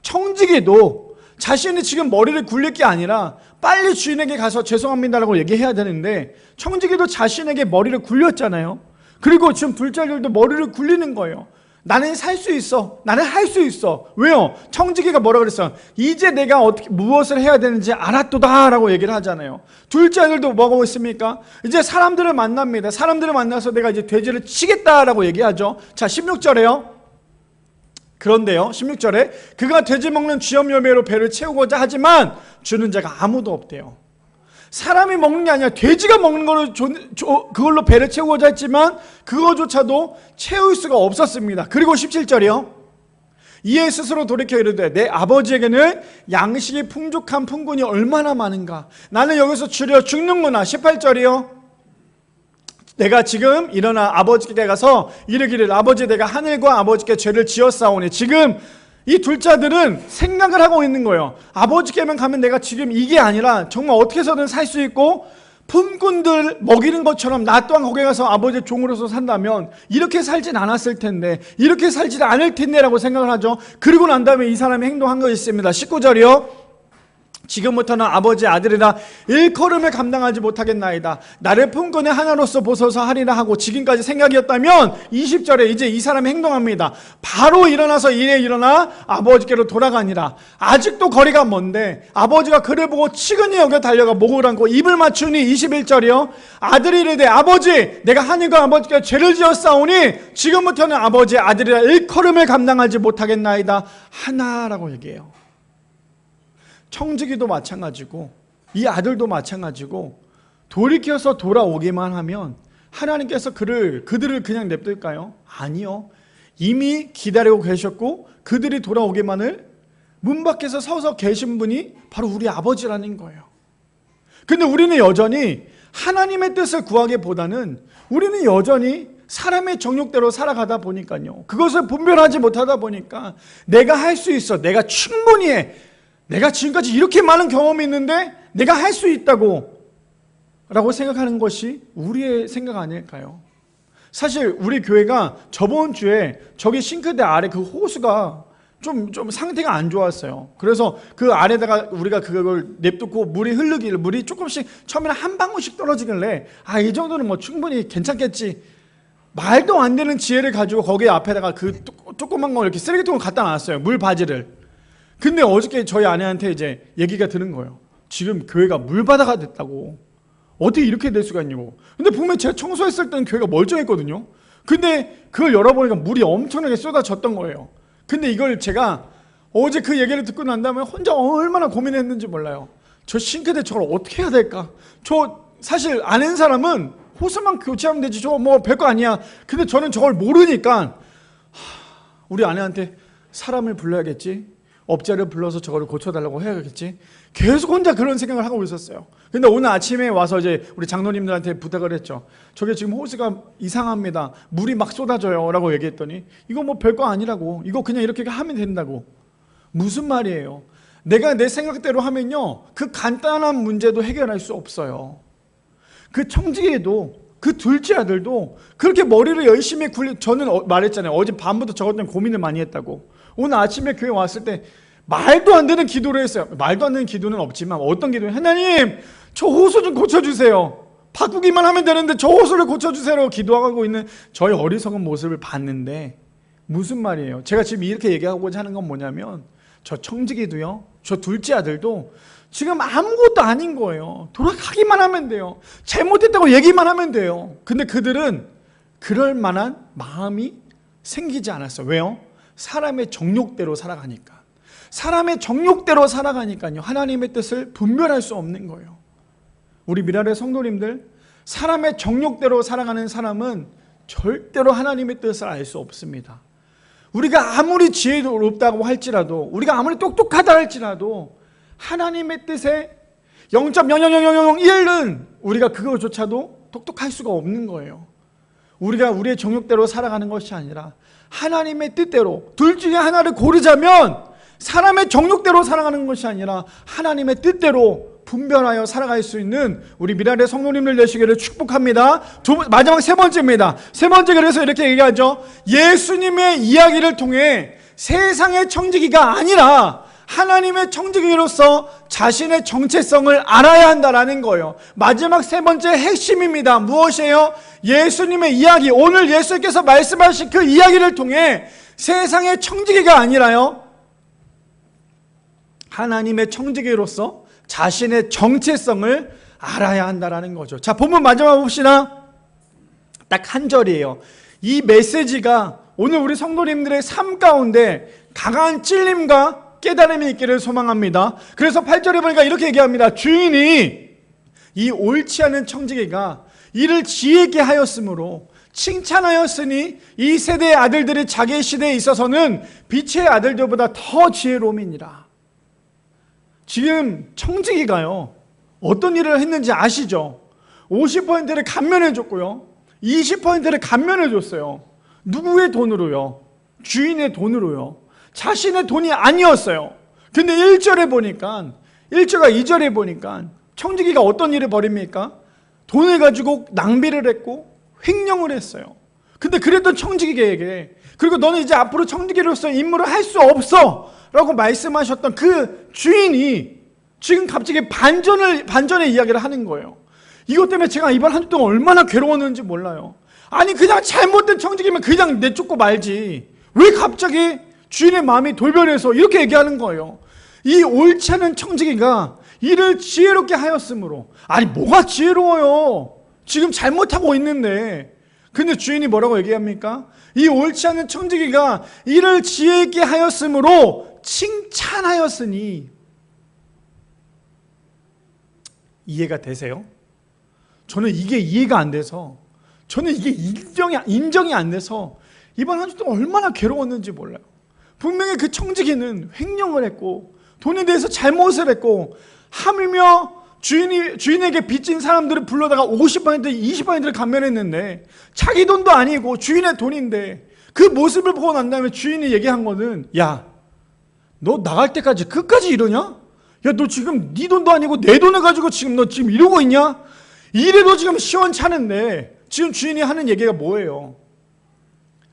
청지기도 자신이 지금 머리를 굴릴 게 아니라 빨리 주인에게 가서 죄송합니다라고 얘기해야 되는데, 청지기도 자신에게 머리를 굴렸잖아요. 그리고 지금 둘째 아들도 머리를 굴리는 거예요. 나는 살 수 있어. 나는 할 수 있어. 왜요? 청지기가 뭐라 그랬어요? 이제 내가 어떻게 무엇을 해야 되는지 알았도다 라고 얘기를 하잖아요. 둘째 아들도 뭐하고 있습니까? 이제 사람들을 만납니다. 사람들을 만나서 내가 이제 돼지를 치겠다라고 얘기하죠. 자, 16절에요. 그런데요, 16절에 그가 돼지 먹는 쥐염 열매로 배를 채우고자 하지만 주는 자가 아무도 없대요. 사람이 먹는 게 아니라 돼지가 먹는 걸로 그걸로 배를 채우고자 했지만 그거조차도 채울 수가 없었습니다. 그리고 17절이요. 이에 스스로 돌이켜 이르되 내 아버지에게는 양식이 풍족한 풍군이 얼마나 많은가. 나는 여기서 줄여 죽는구나. 18절이요. 내가 지금 일어나 아버지께 가서 이르기를 아버지 내가 하늘과 아버지께 죄를 지었사오니. 지금 이 둘째 아들은 생각을 하고 있는 거예요. 아버지께만 가면 내가 지금 이게 아니라 정말 어떻게 해서든 살 수 있고 품꾼들 먹이는 것처럼 나 또한 거기 가서 아버지의 종으로서 산다면 이렇게 살진 않았을 텐데, 이렇게 살지 않을 텐데 라고 생각을 하죠. 그리고 난 다음에 이 사람이 행동한 것이 있습니다. 19절이요. 지금부터는 아버지의 아들이라 일컬음을 감당하지 못하겠나이다. 나를 품꾼의 하나로서 보소서 하리라 하고 지금까지 생각이었다면 20절에 이제 이 사람이 행동합니다. 바로 일어나서 일에 일어나 아버지께로 돌아가니라. 아직도 거리가 먼데 아버지가 그를 보고 치근히 여겨 달려가 목을 안고 입을 맞추니 21절이요. 아들이 이르되 아버지 내가 하늘과 아버지께 죄를 지었사오니 지금부터는 아버지의 아들이라 일컬음을 감당하지 못하겠나이다 하나라고 얘기해요. 청지기도 마찬가지고 이 아들도 마찬가지고 돌이켜서 돌아오기만 하면 하나님께서 그들을 그냥 냅둘까요? 아니요. 이미 기다리고 계셨고 그들이 돌아오기만을 문 밖에서 서서 계신 분이 바로 우리 아버지라는 거예요. 근데 우리는 여전히 하나님의 뜻을 구하기보다는 우리는 여전히 사람의 정욕대로 살아가다 보니까요. 그것을 분별하지 못하다 보니까 내가 할 수 있어. 내가 충분히 해. 내가 지금까지 이렇게 많은 경험이 있는데 내가 할 수 있다고 라고 생각하는 것이 우리의 생각 아닐까요? 사실 우리 교회가 저번 주에 저기 싱크대 아래 그 호수가 좀 상태가 안 좋았어요. 그래서 그 아래다가 우리가 그걸 냅두고 물이 조금씩 처음에는 한 방울씩 떨어지길래 이 정도는 뭐 충분히 괜찮겠지. 말도 안 되는 지혜를 가지고 거기 앞에다가 그 조그만 거 이렇게 쓰레기통을 갖다 놨어요. 물 바지를. 근데 어저께 저희 아내한테 이제 얘기가 드는 거예요. 지금 교회가 물바다가 됐다고. 어떻게 이렇게 될 수가 있냐고. 근데 분명히 제가 청소했을 때는 교회가 멀쩡했거든요. 근데 그걸 열어보니까 물이 엄청나게 쏟아졌던 거예요. 근데 이걸 제가 어제 그 얘기를 듣고 난 다음에 혼자 얼마나 고민했는지 몰라요. 저 싱크대 저걸 어떻게 해야 될까? 저 사실 아는 사람은 호스만 교체하면 되지. 저거 뭐 별거 아니야. 근데 저는 저걸 모르니까 우리 아내한테 사람을 불러야겠지. 업자를 불러서 저거를 고쳐달라고 해야겠지. 계속 혼자 그런 생각을 하고 있었어요. 근데 오늘 아침에 와서 이제 우리 장로님들한테 부탁을 했죠. 저게 지금 호스가 이상합니다. 물이 막 쏟아져요. 라고 얘기했더니 이거 뭐 별거 아니라고. 이거 그냥 이렇게 하면 된다고. 무슨 말이에요? 내가 내 생각대로 하면요. 그 간단한 문제도 해결할 수 없어요. 그 청지기에도 그 둘째 아들도 그렇게 머리를 열심히 저는 말했잖아요. 어제 밤부터 저것 때문에 고민을 많이 했다고. 오늘 아침에 교회 왔을 때 말도 안 되는 기도를 했어요. 말도 안 되는 기도는 없지만 어떤 기도는 하나님 저 호수 좀 고쳐주세요. 바꾸기만 하면 되는데 저 호수를 고쳐주세요. 기도하고 있는 저의 어리석은 모습을 봤는데 무슨 말이에요? 제가 지금 이렇게 얘기하고자 하는 건 뭐냐면 저 청지기도요. 저 둘째 아들도 지금 아무것도 아닌 거예요. 돌아가기만 하면 돼요. 잘못했다고 얘기만 하면 돼요. 근데 그들은 그럴 만한 마음이 생기지 않았어요. 왜요? 사람의 정욕대로 살아가니까. 사람의 정욕대로 살아가니까요. 하나님의 뜻을 분별할 수 없는 거예요. 우리 미랄의 성도님들, 사람의 정욕대로 살아가는 사람은 절대로 하나님의 뜻을 알 수 없습니다. 우리가 아무리 지혜롭다고 할지라도, 우리가 아무리 똑똑하다 할지라도 하나님의 뜻에 0.00001은 우리가 그거조차도 똑똑할 수가 없는 거예요. 우리가 우리의 정욕대로 살아가는 것이 아니라 하나님의 뜻대로, 둘 중에 하나를 고르자면 사람의 정욕대로 살아가는 것이 아니라 하나님의 뜻대로 분별하여 살아갈 수 있는 우리 미랄의 성도님들 되시기를 축복합니다. 마지막 세 번째입니다. 세 번째, 그래서 이렇게 얘기하죠. 예수님의 이야기를 통해 세상의 청지기가 아니라 하나님의 청지기로서 자신의 정체성을 알아야 한다라는 거예요. 마지막 세 번째 핵심입니다. 무엇이에요? 예수님의 이야기, 오늘 예수께서 말씀하신 그 이야기를 통해 세상의 청지기가 아니라요, 하나님의 청지기로서 자신의 정체성을 알아야 한다라는 거죠. 자, 본문 마지막 봅시다. 딱 한 절이에요. 이 메시지가 오늘 우리 성도님들의 삶 가운데 강한 찔림과 깨달음이 있기를 소망합니다. 그래서 8절에 보니까 이렇게 얘기합니다. 주인이 이 옳지 않은 청지기가 이를 지혜 있게 하였으므로 칭찬하였으니 이 세대의 아들들이 자기의 시대에 있어서는 빛의 아들들보다 더 지혜로움이니라. 지금 청지기가요, 어떤 일을 했는지 아시죠? 50%를 감면해줬고요, 20%를 감면해줬어요. 누구의 돈으로요? 주인의 돈으로요. 자신의 돈이 아니었어요. 근데 1절에 보니까, 1절과 2절에 보니까 청지기가 어떤 일을 벌입니까? 돈을 가지고 낭비를 했고 횡령을 했어요. 근데 그랬던 청지기에게, 그리고 너는 이제 앞으로 청지기로서 임무를 할 수 없어 라고 말씀하셨던 그 주인이 지금 갑자기 반전의 이야기를 하는 거예요. 이것 때문에 제가 이번 한 주 동안 얼마나 괴로웠는지 몰라요. 아니, 그냥 잘못된 청지기면 그냥 내쫓고 말지, 왜 갑자기 주인의 마음이 돌변해서 이렇게 얘기하는 거예요. 이 옳지 않은 청지기가 이를 지혜롭게 하였으므로. 아니, 뭐가 지혜로워요? 지금 잘못하고 있는데. 근데 주인이 뭐라고 얘기합니까? 이 옳지 않은 청지기가 이를 지혜 있게 하였으므로 칭찬하였으니. 이해가 되세요? 저는 이게 이해가 안 돼서, 저는 이게 인정이 안 돼서 이번 한 주 동안 얼마나 괴로웠는지 몰라요. 분명히 그 청지기는 횡령을 했고 돈에 대해서 잘못을 했고, 하물며 주인에게 빚진 사람들을 불러다가 50%, 20%를 감면했는데 자기 돈도 아니고 주인의 돈인데, 그 모습을 보고 난 다음에 주인이 얘기한 거는, 야, 너 나갈 때까지 끝까지 이러냐? 야, 너 지금 네 돈도 아니고 내 돈을 가지고 지금 너 지금 이러고 있냐? 이래도 지금 시원찮은데. 지금 주인이 하는 얘기가 뭐예요?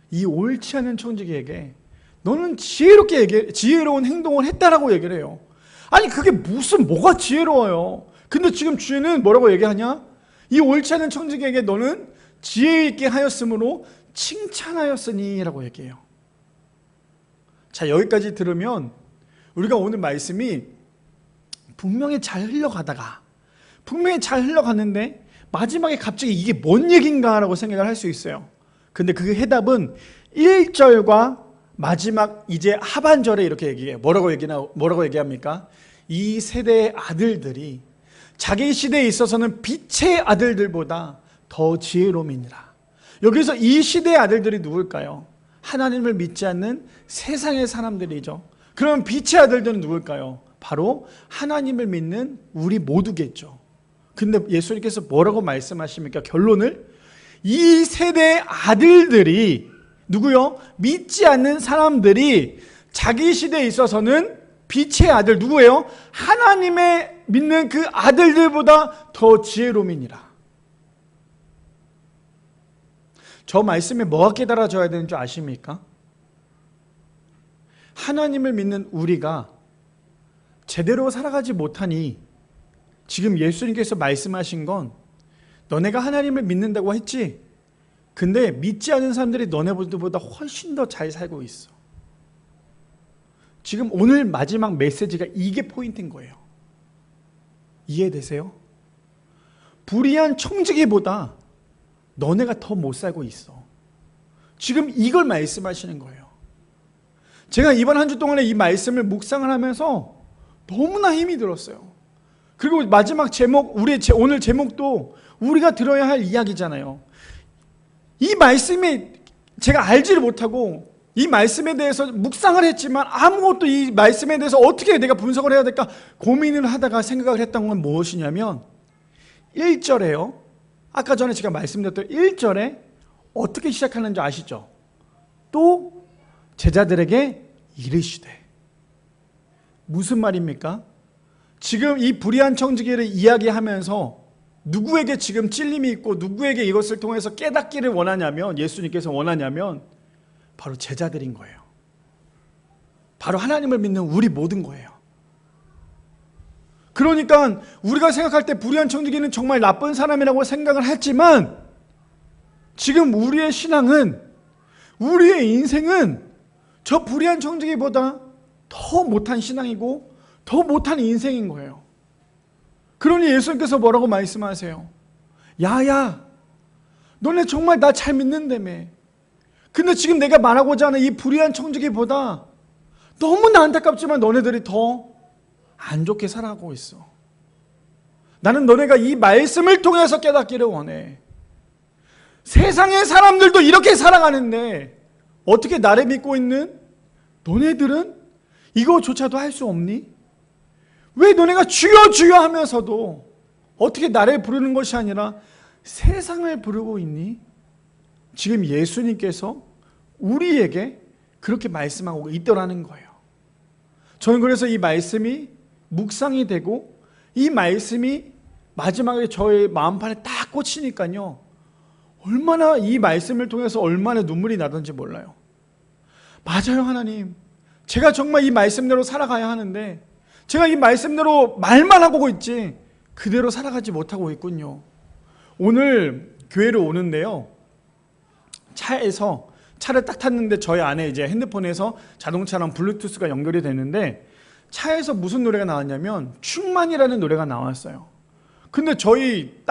이 옳지 않은 청지기에게 너는 지혜로운 행동을 했다라고 얘기를 해요. 아니, 그게 뭐가 지혜로워요? 근데 지금 주인은 뭐라고 얘기하냐? 이 옳지 않은 청지기에게 너는 지혜 있게 하였으므로 칭찬하였으니 라고 얘기해요. 자, 여기까지 들으면 우리가 오늘 말씀이 분명히 잘 흘러갔는데 마지막에 갑자기 이게 뭔 얘기인가 라고 생각을 할 수 있어요. 근데 그 해답은 1절과 마지막 이제 하반절에 이렇게 얘기해요. 뭐라고 얘기합니까? 이 세대의 아들들이 자기 시대에 있어서는 빛의 아들들보다 더 지혜로움이니라. 여기서 이 시대의 아들들이 누굴까요? 하나님을 믿지 않는 세상의 사람들이죠. 그러면 빛의 아들들은 누굴까요? 바로 하나님을 믿는 우리 모두겠죠. 근데 예수님께서 뭐라고 말씀하십니까? 결론을, 이 세대의 아들들이 누구요? 믿지 않는 사람들이 자기 시대에 있어서는 빛의 아들, 누구예요? 하나님의 믿는 그 아들들보다 더 지혜로움이니라. 저 말씀에 뭐가 깨달아져야 되는 줄 아십니까? 하나님을 믿는 우리가 제대로 살아가지 못하니 지금 예수님께서 말씀하신 건, 너네가 하나님을 믿는다고 했지? 근데 믿지 않은 사람들이 너네보다 훨씬 더 잘 살고 있어. 지금 오늘 마지막 메시지가 이게 포인트인 거예요. 이해되세요? 불의한 청지기보다 너네가 더 못 살고 있어. 지금 이걸 말씀하시는 거예요. 제가 이번 한 주 동안에 이 말씀을 묵상을 하면서 너무나 힘이 들었어요. 그리고 마지막 제목, 오늘 제목도 우리가 들어야 할 이야기잖아요. 이 말씀이 제가 알지를 못하고 이 말씀에 대해서 묵상을 했지만 아무것도 이 말씀에 대해서 어떻게 내가 분석을 해야 될까 고민을 하다가 생각을 했던 건 무엇이냐면, 1절에요. 아까 전에 제가 말씀드렸던 1절에 어떻게 시작하는지 아시죠? 또 제자들에게 이르시되. 무슨 말입니까? 지금 이 불의한 청지기를 이야기하면서 누구에게 지금 찔림이 있고 누구에게 이것을 통해서 깨닫기를 원하냐면, 예수님께서 원하냐면 바로 제자들인 거예요. 바로 하나님을 믿는 우리 모든 거예요. 그러니까 우리가 생각할 때 불의한 청지기는 정말 나쁜 사람이라고 생각을 했지만, 지금 우리의 신앙은, 우리의 인생은 저 불의한 청지기보다 더 못한 신앙이고 더 못한 인생인 거예요. 그러니 예수님께서 뭐라고 말씀하세요? 야야, 너네 정말 나 잘 믿는다며. 근데 지금 내가 말하고자 하는 이 불의한 청지기보다 너무나 안타깝지만 너네들이 더 안 좋게 살아가고 있어. 나는 너네가 이 말씀을 통해서 깨닫기를 원해. 세상의 사람들도 이렇게 살아가는데 어떻게 나를 믿고 있는 너네들은 이거조차도 할 수 없니? 왜 너네가 주여 주여 하면서도 어떻게 나를 부르는 것이 아니라 세상을 부르고 있니? 지금 예수님께서 우리에게 그렇게 말씀하고 있더라는 거예요. 저는 그래서 이 말씀이 묵상이 되고 이 말씀이 마지막에 저의 마음판에 딱 꽂히니까요, 얼마나 이 말씀을 통해서 얼마나 눈물이 나던지 몰라요. 맞아요, 하나님. 제가 정말 이 말씀대로 살아가야 하는데 제가 이 말씀대로 말만 하고 있지 그대로 살아가지 못하고 있군요. 오늘 교회를 오는데요, 차에서 차를 딱 탔는데 저희 안에 이제 핸드폰에서 자동차랑 블루투스가 연결이 되는데 차에서 무슨 노래가 나왔냐면 충만이라는 노래가 나왔어요. 근데 저희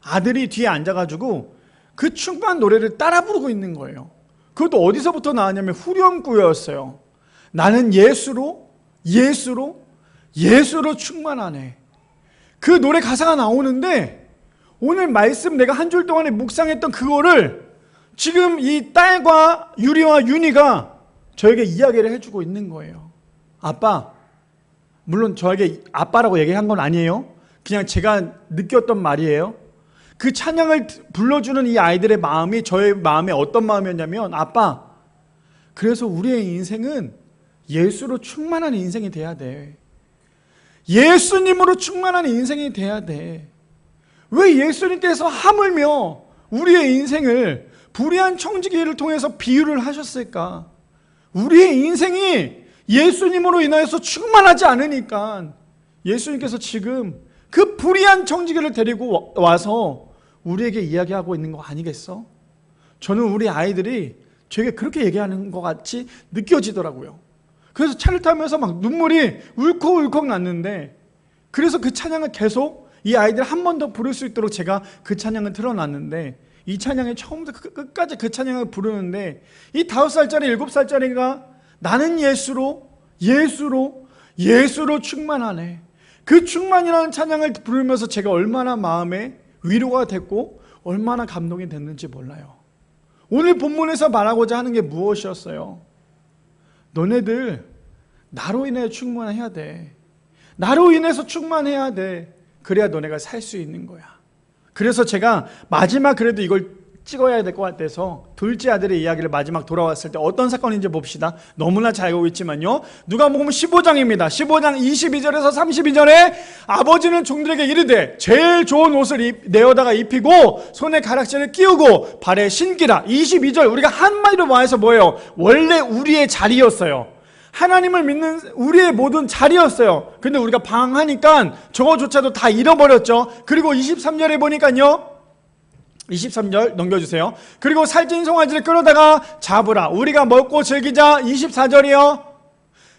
아들이 뒤에 앉아가지고 그 충만 노래를 따라 부르고 있는 거예요. 그것도 어디서부터 나왔냐면 후렴구였어요. 나는 예수로 충만하네. 그 노래 가사가 나오는데 오늘 말씀 내가 한 줄 동안에 묵상했던 그거를 지금 이 딸과 유리와 윤희가 저에게 이야기를 해주고 있는 거예요. 아빠, 물론 저에게 아빠라고 얘기한 건 아니에요. 그냥 제가 느꼈던 말이에요. 그 찬양을 불러주는 이 아이들의 마음이 저의 마음에 어떤 마음이었냐면, 아빠, 그래서 우리의 인생은 예수로 충만한 인생이 돼야 돼. 예수님으로 충만한 인생이 돼야 돼. 왜 예수님께서 하물며 우리의 인생을 불의한 청지기를 통해서 비유를 하셨을까? 우리의 인생이 예수님으로 인하여서 충만하지 않으니까 예수님께서 지금 그 불의한 청지기를 데리고 와서 우리에게 이야기하고 있는 거 아니겠어? 저는 우리 아이들이 저에게 그렇게 얘기하는 것 같이 느껴지더라고요. 그래서 차를 타면서 막 눈물이 울컥울컥 났는데, 그래서 그 찬양을 계속 이 아이들 한 번 더 부를 수 있도록 제가 그 찬양을 틀어놨는데, 이 찬양의 처음부터 끝까지 그 찬양을 부르는데, 이 5살짜리 7살짜리가 나는 예수로 충만하네. 그 충만이라는 찬양을 부르면서 제가 얼마나 마음에 위로가 됐고 얼마나 감동이 됐는지 몰라요. 오늘 본문에서 말하고자 하는 게 무엇이었어요? 너네들 나로 인해 충만해야 돼. 나로 인해서 충만해야 돼. 그래야 너네가 살 수 있는 거야. 그래서 제가 마지막 그래도 이걸 찍어야 될 것 같아서 둘째 아들의 이야기를 마지막 돌아왔을 때 어떤 사건인지 봅시다. 너무나 잘 알고 있지만요, 누가복음 15장입니다. 15장 22절에서 32절에 아버지는 종들에게 이르되 제일 좋은 옷을 내어다가 입히고 손에 가락지를 끼우고 발에 신기라. 22절 우리가 한마디로 말해서 뭐예요? 원래 우리의 자리였어요. 하나님을 믿는 우리의 모든 자리였어요. 근데 우리가 방황하니까 저거조차도 다 잃어버렸죠. 그리고 23절에 보니까요, 23절 넘겨주세요. 그리고 살찐 송아지를 끌어다가 잡으라. 우리가 먹고 즐기자. 24절이요.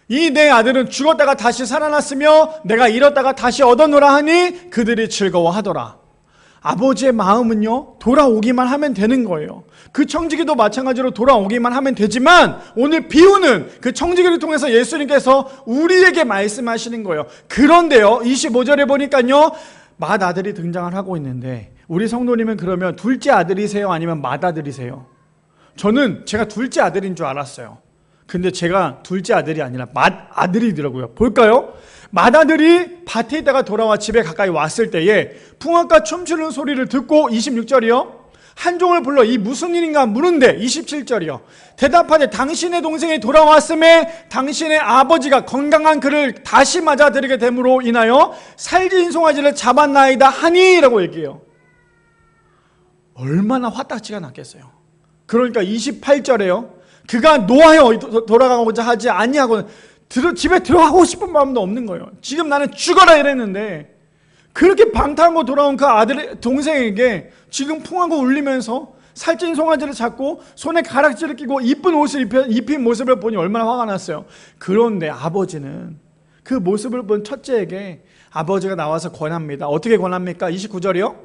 이 내 아들은 죽었다가 다시 살아났으며 내가 잃었다가 다시 얻어노라 하니 그들이 즐거워하더라. 아버지의 마음은요, 돌아오기만 하면 되는 거예요. 그 청지기도 마찬가지로 돌아오기만 하면 되지만 오늘 비유는 그 청지기를 통해서 예수님께서 우리에게 말씀하시는 거예요. 그런데요, 25절에 보니까요, 맏아들이 등장을 하고 있는데, 우리 성도님은 그러면 둘째 아들이세요? 아니면 맏아들이세요? 저는 제가 둘째 아들인 줄 알았어요. 근데 제가 둘째 아들이 아니라 맏아들이더라고요. 볼까요? 맏아들이 밭에 있다가 돌아와 집에 가까이 왔을 때에 풍악과 춤추는 소리를 듣고, 26절이요, 한 종을 불러 이 무슨 일인가 물은데, 27절이요, 대답하되 당신의 동생이 돌아왔음에 당신의 아버지가 건강한 그를 다시 맞아들이게 됨으로 인하여 살진 송아지를 잡았나이다 하니 라고 얘기해요. 얼마나 화딱지가 났겠어요. 그러니까 28절에요, 그가 노하여 돌아가고자 하지 아니하고 집에 들어가고 싶은 마음도 없는 거예요. 지금 나는 죽어라 이랬는데 그렇게 방탕하고 돌아온 그 아들 동생에게 지금 풍하고 울리면서 살찐 송아지를 잡고 손에 가락지를 끼고 이쁜 옷을 입힌 모습을 보니 얼마나 화가 났어요. 그런데 아버지는 그 모습을 본 첫째에게 아버지가 나와서 권합니다. 어떻게 권합니까? 29절이요.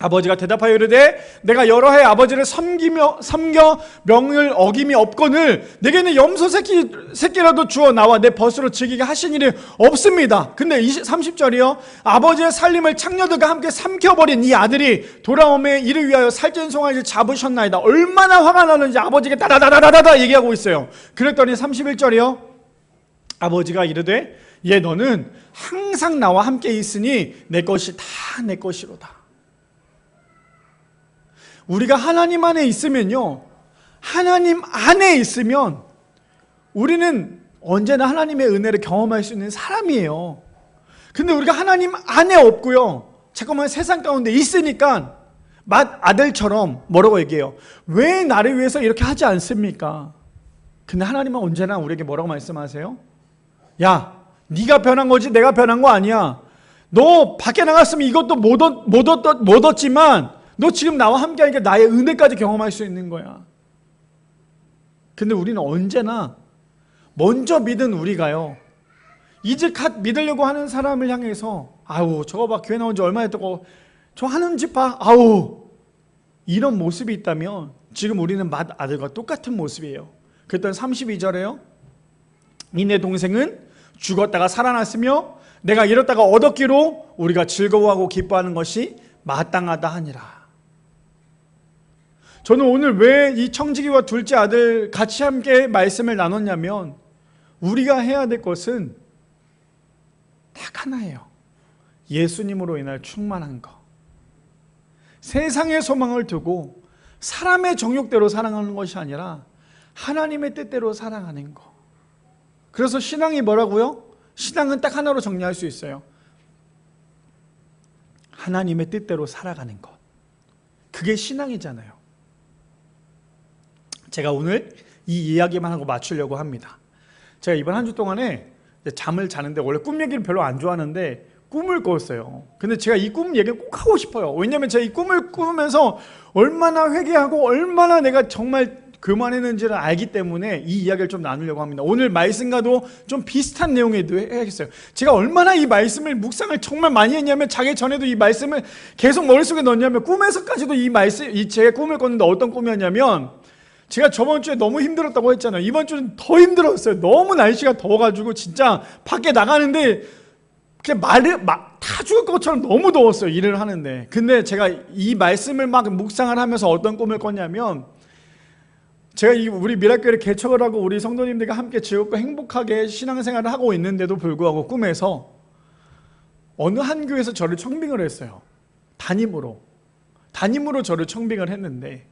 아버지가 대답하여 이르되 내가 여러 해 아버지를 섬겨 명을 어김이 없거늘 내게는 염소 새끼라도 주어 나와 내 벗으로 즐기게 하신 일이 없습니다. 근데 30절이요. 아버지의 살림을 창녀들과 함께 삼켜버린 이 아들이 돌아오매 이를 위하여 살찐 송아지를 잡으셨나이다. 얼마나 화가 나는지 아버지가 다다다다다다 얘기하고 있어요. 그랬더니 31절이요. 아버지가 이르되 얘 너는 항상 나와 함께 있으니 내 것이 다 내 것이로다. 우리가 하나님 안에 있으면요, 하나님 안에 있으면 우리는 언제나 하나님의 은혜를 경험할 수 있는 사람이에요. 근데 우리가 하나님 안에 없고요, 잠깐만 세상 가운데 있으니까 맏아들처럼 뭐라고 얘기해요? 왜 나를 위해서 이렇게 하지 않습니까? 근데 하나님은 언제나 우리에게 뭐라고 말씀하세요? 야, 네가 변한 거지 내가 변한 거 아니야. 너 밖에 나갔으면 이것도 못 얻지만 너 지금 나와 함께 하니까 나의 은혜까지 경험할 수 있는 거야. 근데 우리는 언제나 먼저 믿은 우리가요, 이제 갓 믿으려고 하는 사람을 향해서 아우 저거 봐 교회 나온 지 얼마 됐다고 저 하는 짓 봐 아우 이런 모습이 있다면 지금 우리는 맏아들과 똑같은 모습이에요. 그랬더니 32절에요. 이 내 동생은 죽었다가 살아났으며 내가 잃었다가 얻었기로 우리가 즐거워하고 기뻐하는 것이 마땅하다 하니라. 저는 오늘 왜 이 청지기와 둘째 아들 같이 함께 말씀을 나눴냐면 우리가 해야 될 것은 딱 하나예요. 예수님으로 인하여 충만한 것. 세상의 소망을 두고 사람의 정욕대로 사랑하는 것이 아니라 하나님의 뜻대로 사랑하는 것. 그래서 신앙이 뭐라고요? 신앙은 딱 하나로 정리할 수 있어요. 하나님의 뜻대로 살아가는 것. 그게 신앙이잖아요. 제가 오늘 이 이야기만 하고 마치려고 합니다. 제가 이번 한 주 동안에 잠을 자는데 원래 꿈 얘기를 별로 안 좋아하는데 꿈을 꿨어요. 근데 제가 이 꿈 얘기를 꼭 하고 싶어요. 왜냐하면 제가 이 꿈을 꾸면서 얼마나 회개하고 얼마나 내가 정말 교만했는지를 알기 때문에 이 이야기를 좀 나누려고 합니다. 오늘 말씀과도 좀 비슷한 내용에도 해야겠어요. 제가 얼마나 이 말씀을 묵상을 정말 많이 했냐면 자기 전에도 이 말씀을 계속 머릿속에 넣었냐면 꿈에서까지도 제가 꿈을 꿨는데 어떤 꿈이었냐면 제가 저번 주에 너무 힘들었다고 했잖아요. 이번 주는 더 힘들었어요. 너무 날씨가 더워가지고 진짜 밖에 나가는데 그냥 다 죽을 것처럼 너무 더웠어요. 일을 하는데. 근데 제가 이 말씀을 막 묵상을 하면서 어떤 꿈을 꿨냐면 제가 우리 미라교회를 개척을 하고 우리 성도님들과 함께 즐겁고 행복하게 신앙생활을 하고 있는데도 불구하고 꿈에서 어느 한 교회에서 저를 청빙을 했어요. 담임으로 저를 청빙을 했는데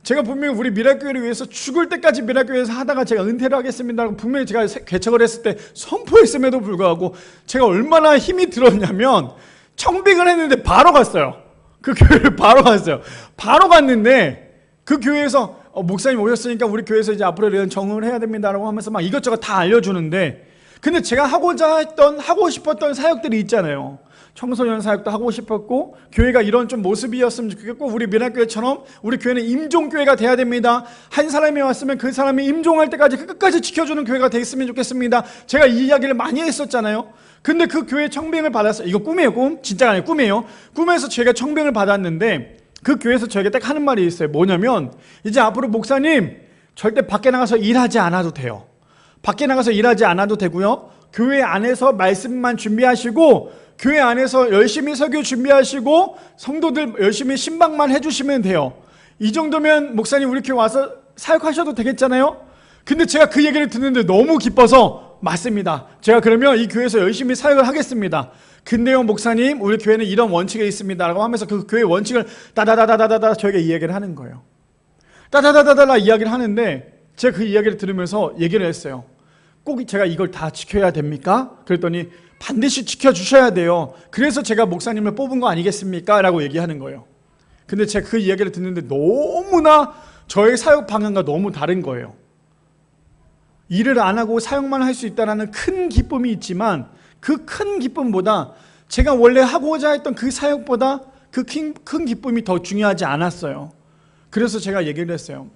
제가 분명히 우리 미라교회를 위해서 죽을 때까지 미라교회에서 하다가 제가 은퇴를 하겠습니다라고 분명히 제가 개척을 했을 때 선포했음에도 불구하고 제가 얼마나 힘이 들었냐면 청빙을 했는데 바로 갔어요. 그 교회를 바로 갔어요. 바로 갔는데 그 교회에서 목사님 오셨으니까 우리 교회에서 이제 앞으로 이런 정응을 해야 됩니다라고 하면서 막 이것저것 다 알려주는데 근데 제가 하고 싶었던 사역들이 있잖아요. 청소년 사역도 하고 싶었고 교회가 이런 좀 모습이었으면 좋겠고 우리 미라교회처럼 우리 교회는 임종교회가 돼야 됩니다. 한 사람이 왔으면 그 사람이 임종할 때까지 끝까지 지켜주는 교회가 됐으면 좋겠습니다. 제가 이 이야기를 많이 했었잖아요. 근데 그 교회 청빙을 받았어요. 이거 꿈이에요. 꿈? 진짜가 아니에요. 꿈이에요. 꿈에서 제가 청빙을 받았는데 그 교회에서 저에게 딱 하는 말이 있어요. 뭐냐면 이제 앞으로 목사님 절대 밖에 나가서 일하지 않아도 돼요. 밖에 나가서 일하지 않아도 되고요. 교회 안에서 말씀만 준비하시고 교회 안에서 열심히 설교 준비하시고 성도들 열심히 신방만 해주시면 돼요. 이 정도면 목사님 우리 교회 와서 사역하셔도 되겠잖아요. 근데 제가 그 얘기를 듣는데 너무 기뻐서 맞습니다. 제가 그러면 이 교회에서 열심히 사역을 하겠습니다. 근데요 목사님 우리 교회는 이런 원칙이 있습니다 라고 하면서 그 교회 원칙을 따다다다다다 저에게 이야기를 하는 거예요. 따다다다다 이야기를 하는데 제가 그 이야기를 들으면서 얘기를 했어요. 꼭 제가 이걸 다 지켜야 됩니까? 그랬더니 반드시 지켜주셔야 돼요. 그래서 제가 목사님을 뽑은 거 아니겠습니까? 라고 얘기하는 거예요. 근데 제가 그 이야기를 듣는데 너무나 저의 사역 방향과 너무 다른 거예요. 일을 안 하고 사역만 할 수 있다는 큰 기쁨이 있지만 그 큰 기쁨보다 제가 원래 하고자 했던 그 사역보다 그 큰 기쁨이 더 중요하지 않았어요. 그래서 제가 얘기를 했어요.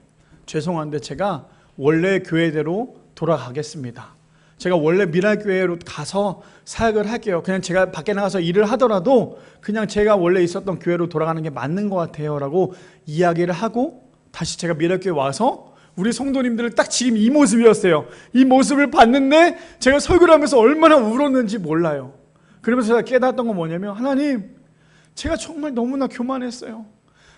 죄송한데 제가 원래 교회대로 돌아가겠습니다. 제가 원래 미랄교회로 가서 사역을 할게요. 그냥 제가 밖에 나가서 일을 하더라도 그냥 제가 원래 있었던 교회로 돌아가는 게 맞는 것 같아요 라고 이야기를 하고 다시 제가 미랄교회 와서 우리 성도님들을 딱 지금 이 모습이었어요. 이 모습을 봤는데 제가 설교를 하면서 얼마나 울었는지 몰라요. 그러면서 제가 깨달았던 건 뭐냐면, 하나님, 제가 정말 너무나 교만했어요.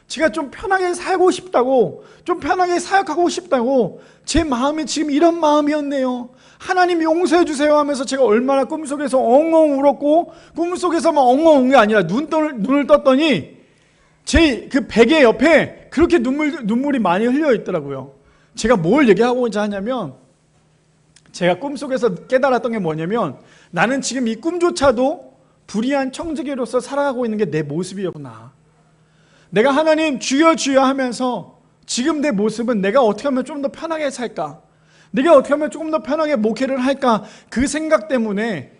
제가 좀 편하게 살고 싶다고, 좀 편하게 사역하고 싶다고 제 마음이 지금 이런 마음이었네요. 하나님 용서해 주세요 하면서 제가 얼마나 꿈속에서 엉엉 울었고, 꿈속에서만 엉엉 운 게 아니라 눈을 떴더니 제 그 베개 옆에 그렇게 눈물이 많이 흘려 있더라고요. 제가 뭘 얘기하고자 하냐면, 제가 꿈속에서 깨달았던 게 뭐냐면, 나는 지금 이 꿈조차도 불의한 청지기로서 살아가고 있는 게 내 모습이었구나. 내가 하나님 주여 주여 하면서 지금 내 모습은 내가 어떻게 하면 좀 더 편하게 살까? 내가 어떻게 하면 조금 더 편하게 목회를 할까? 그 생각 때문에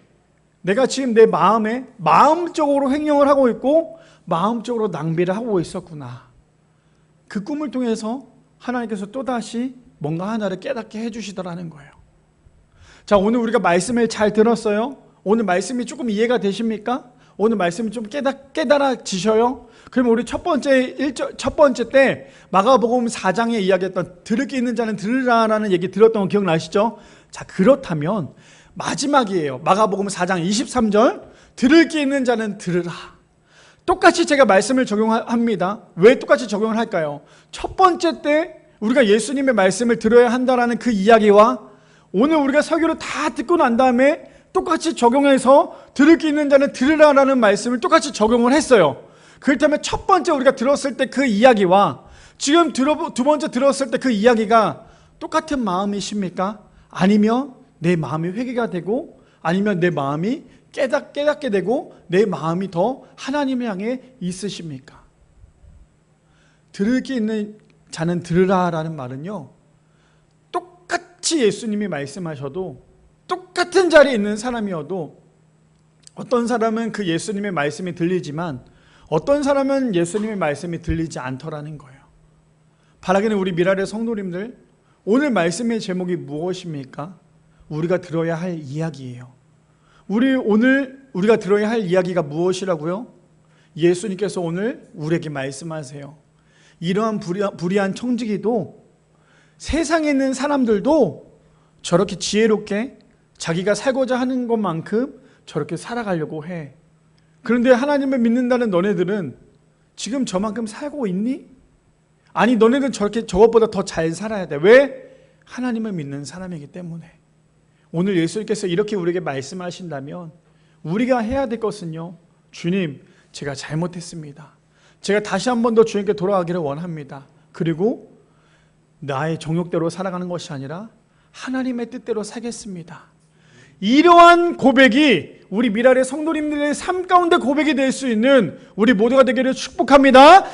내가 지금 내 마음에 마음적으로 횡령을 하고 있고 마음적으로 낭비를 하고 있었구나. 그 꿈을 통해서 하나님께서 또다시 뭔가 하나를 깨닫게 해주시더라는 거예요. 자, 오늘 우리가 말씀을 잘 들었어요? 오늘 말씀이 조금 이해가 되십니까? 오늘 말씀이 좀 깨달아지셔요? 그러면 우리 첫 번째 때 마가복음 4장에 이야기했던 들을 게 있는 자는 들으라라는 얘기 들었던 거 기억나시죠? 자, 그렇다면 마지막이에요. 마가복음 4장 23절, 들을 게 있는 자는 들으라. 똑같이 제가 말씀을 적용합니다. 왜 똑같이 적용을 할까요? 첫 번째 때 우리가 예수님의 말씀을 들어야 한다라는 그 이야기와 오늘 우리가 설교를 다 듣고 난 다음에 똑같이 적용해서 들을 게 있는 자는 들으라라는 말씀을 똑같이 적용을 했어요. 그렇다면 첫 번째 우리가 들었을 때 그 이야기와 지금 두 번째 들었을 때 그 이야기가 똑같은 마음이십니까? 아니면 내 마음이 회개가 되고, 아니면 내 마음이 깨닫게 되고 내 마음이 더 하나님을 향해 있으십니까? 들을 게 있는 자는 들으라라는 말은요, 똑같이 예수님이 말씀하셔도 똑같은 자리에 있는 사람이어도 어떤 사람은 그 예수님의 말씀이 들리지만 어떤 사람은 예수님의 말씀이 들리지 않더라는 거예요. 바라기는 우리 미랄의 성도님들, 오늘 말씀의 제목이 무엇입니까? 우리가 들어야 할 이야기예요. 오늘 우리가 들어야 할 이야기가 무엇이라고요? 예수님께서 오늘 우리에게 말씀하세요. 이러한 불의한 청지기도, 세상에 있는 사람들도 저렇게 지혜롭게 자기가 살고자 하는 것만큼 저렇게 살아가려고 해. 그런데 하나님을 믿는다는 너네들은 지금 저만큼 살고 있니? 아니, 너네들은 저것보다 더 잘 살아야 돼. 왜? 하나님을 믿는 사람이기 때문에. 오늘 예수님께서 이렇게 우리에게 말씀하신다면 우리가 해야 될 것은요, 주님, 제가 잘못했습니다. 제가 다시 한 번 더 주님께 돌아가기를 원합니다. 그리고 나의 정욕대로 살아가는 것이 아니라 하나님의 뜻대로 살겠습니다. 이러한 고백이 우리 미랄의 성도님들의 삶 가운데 고백이 될 수 있는 우리 모두가 되기를 축복합니다.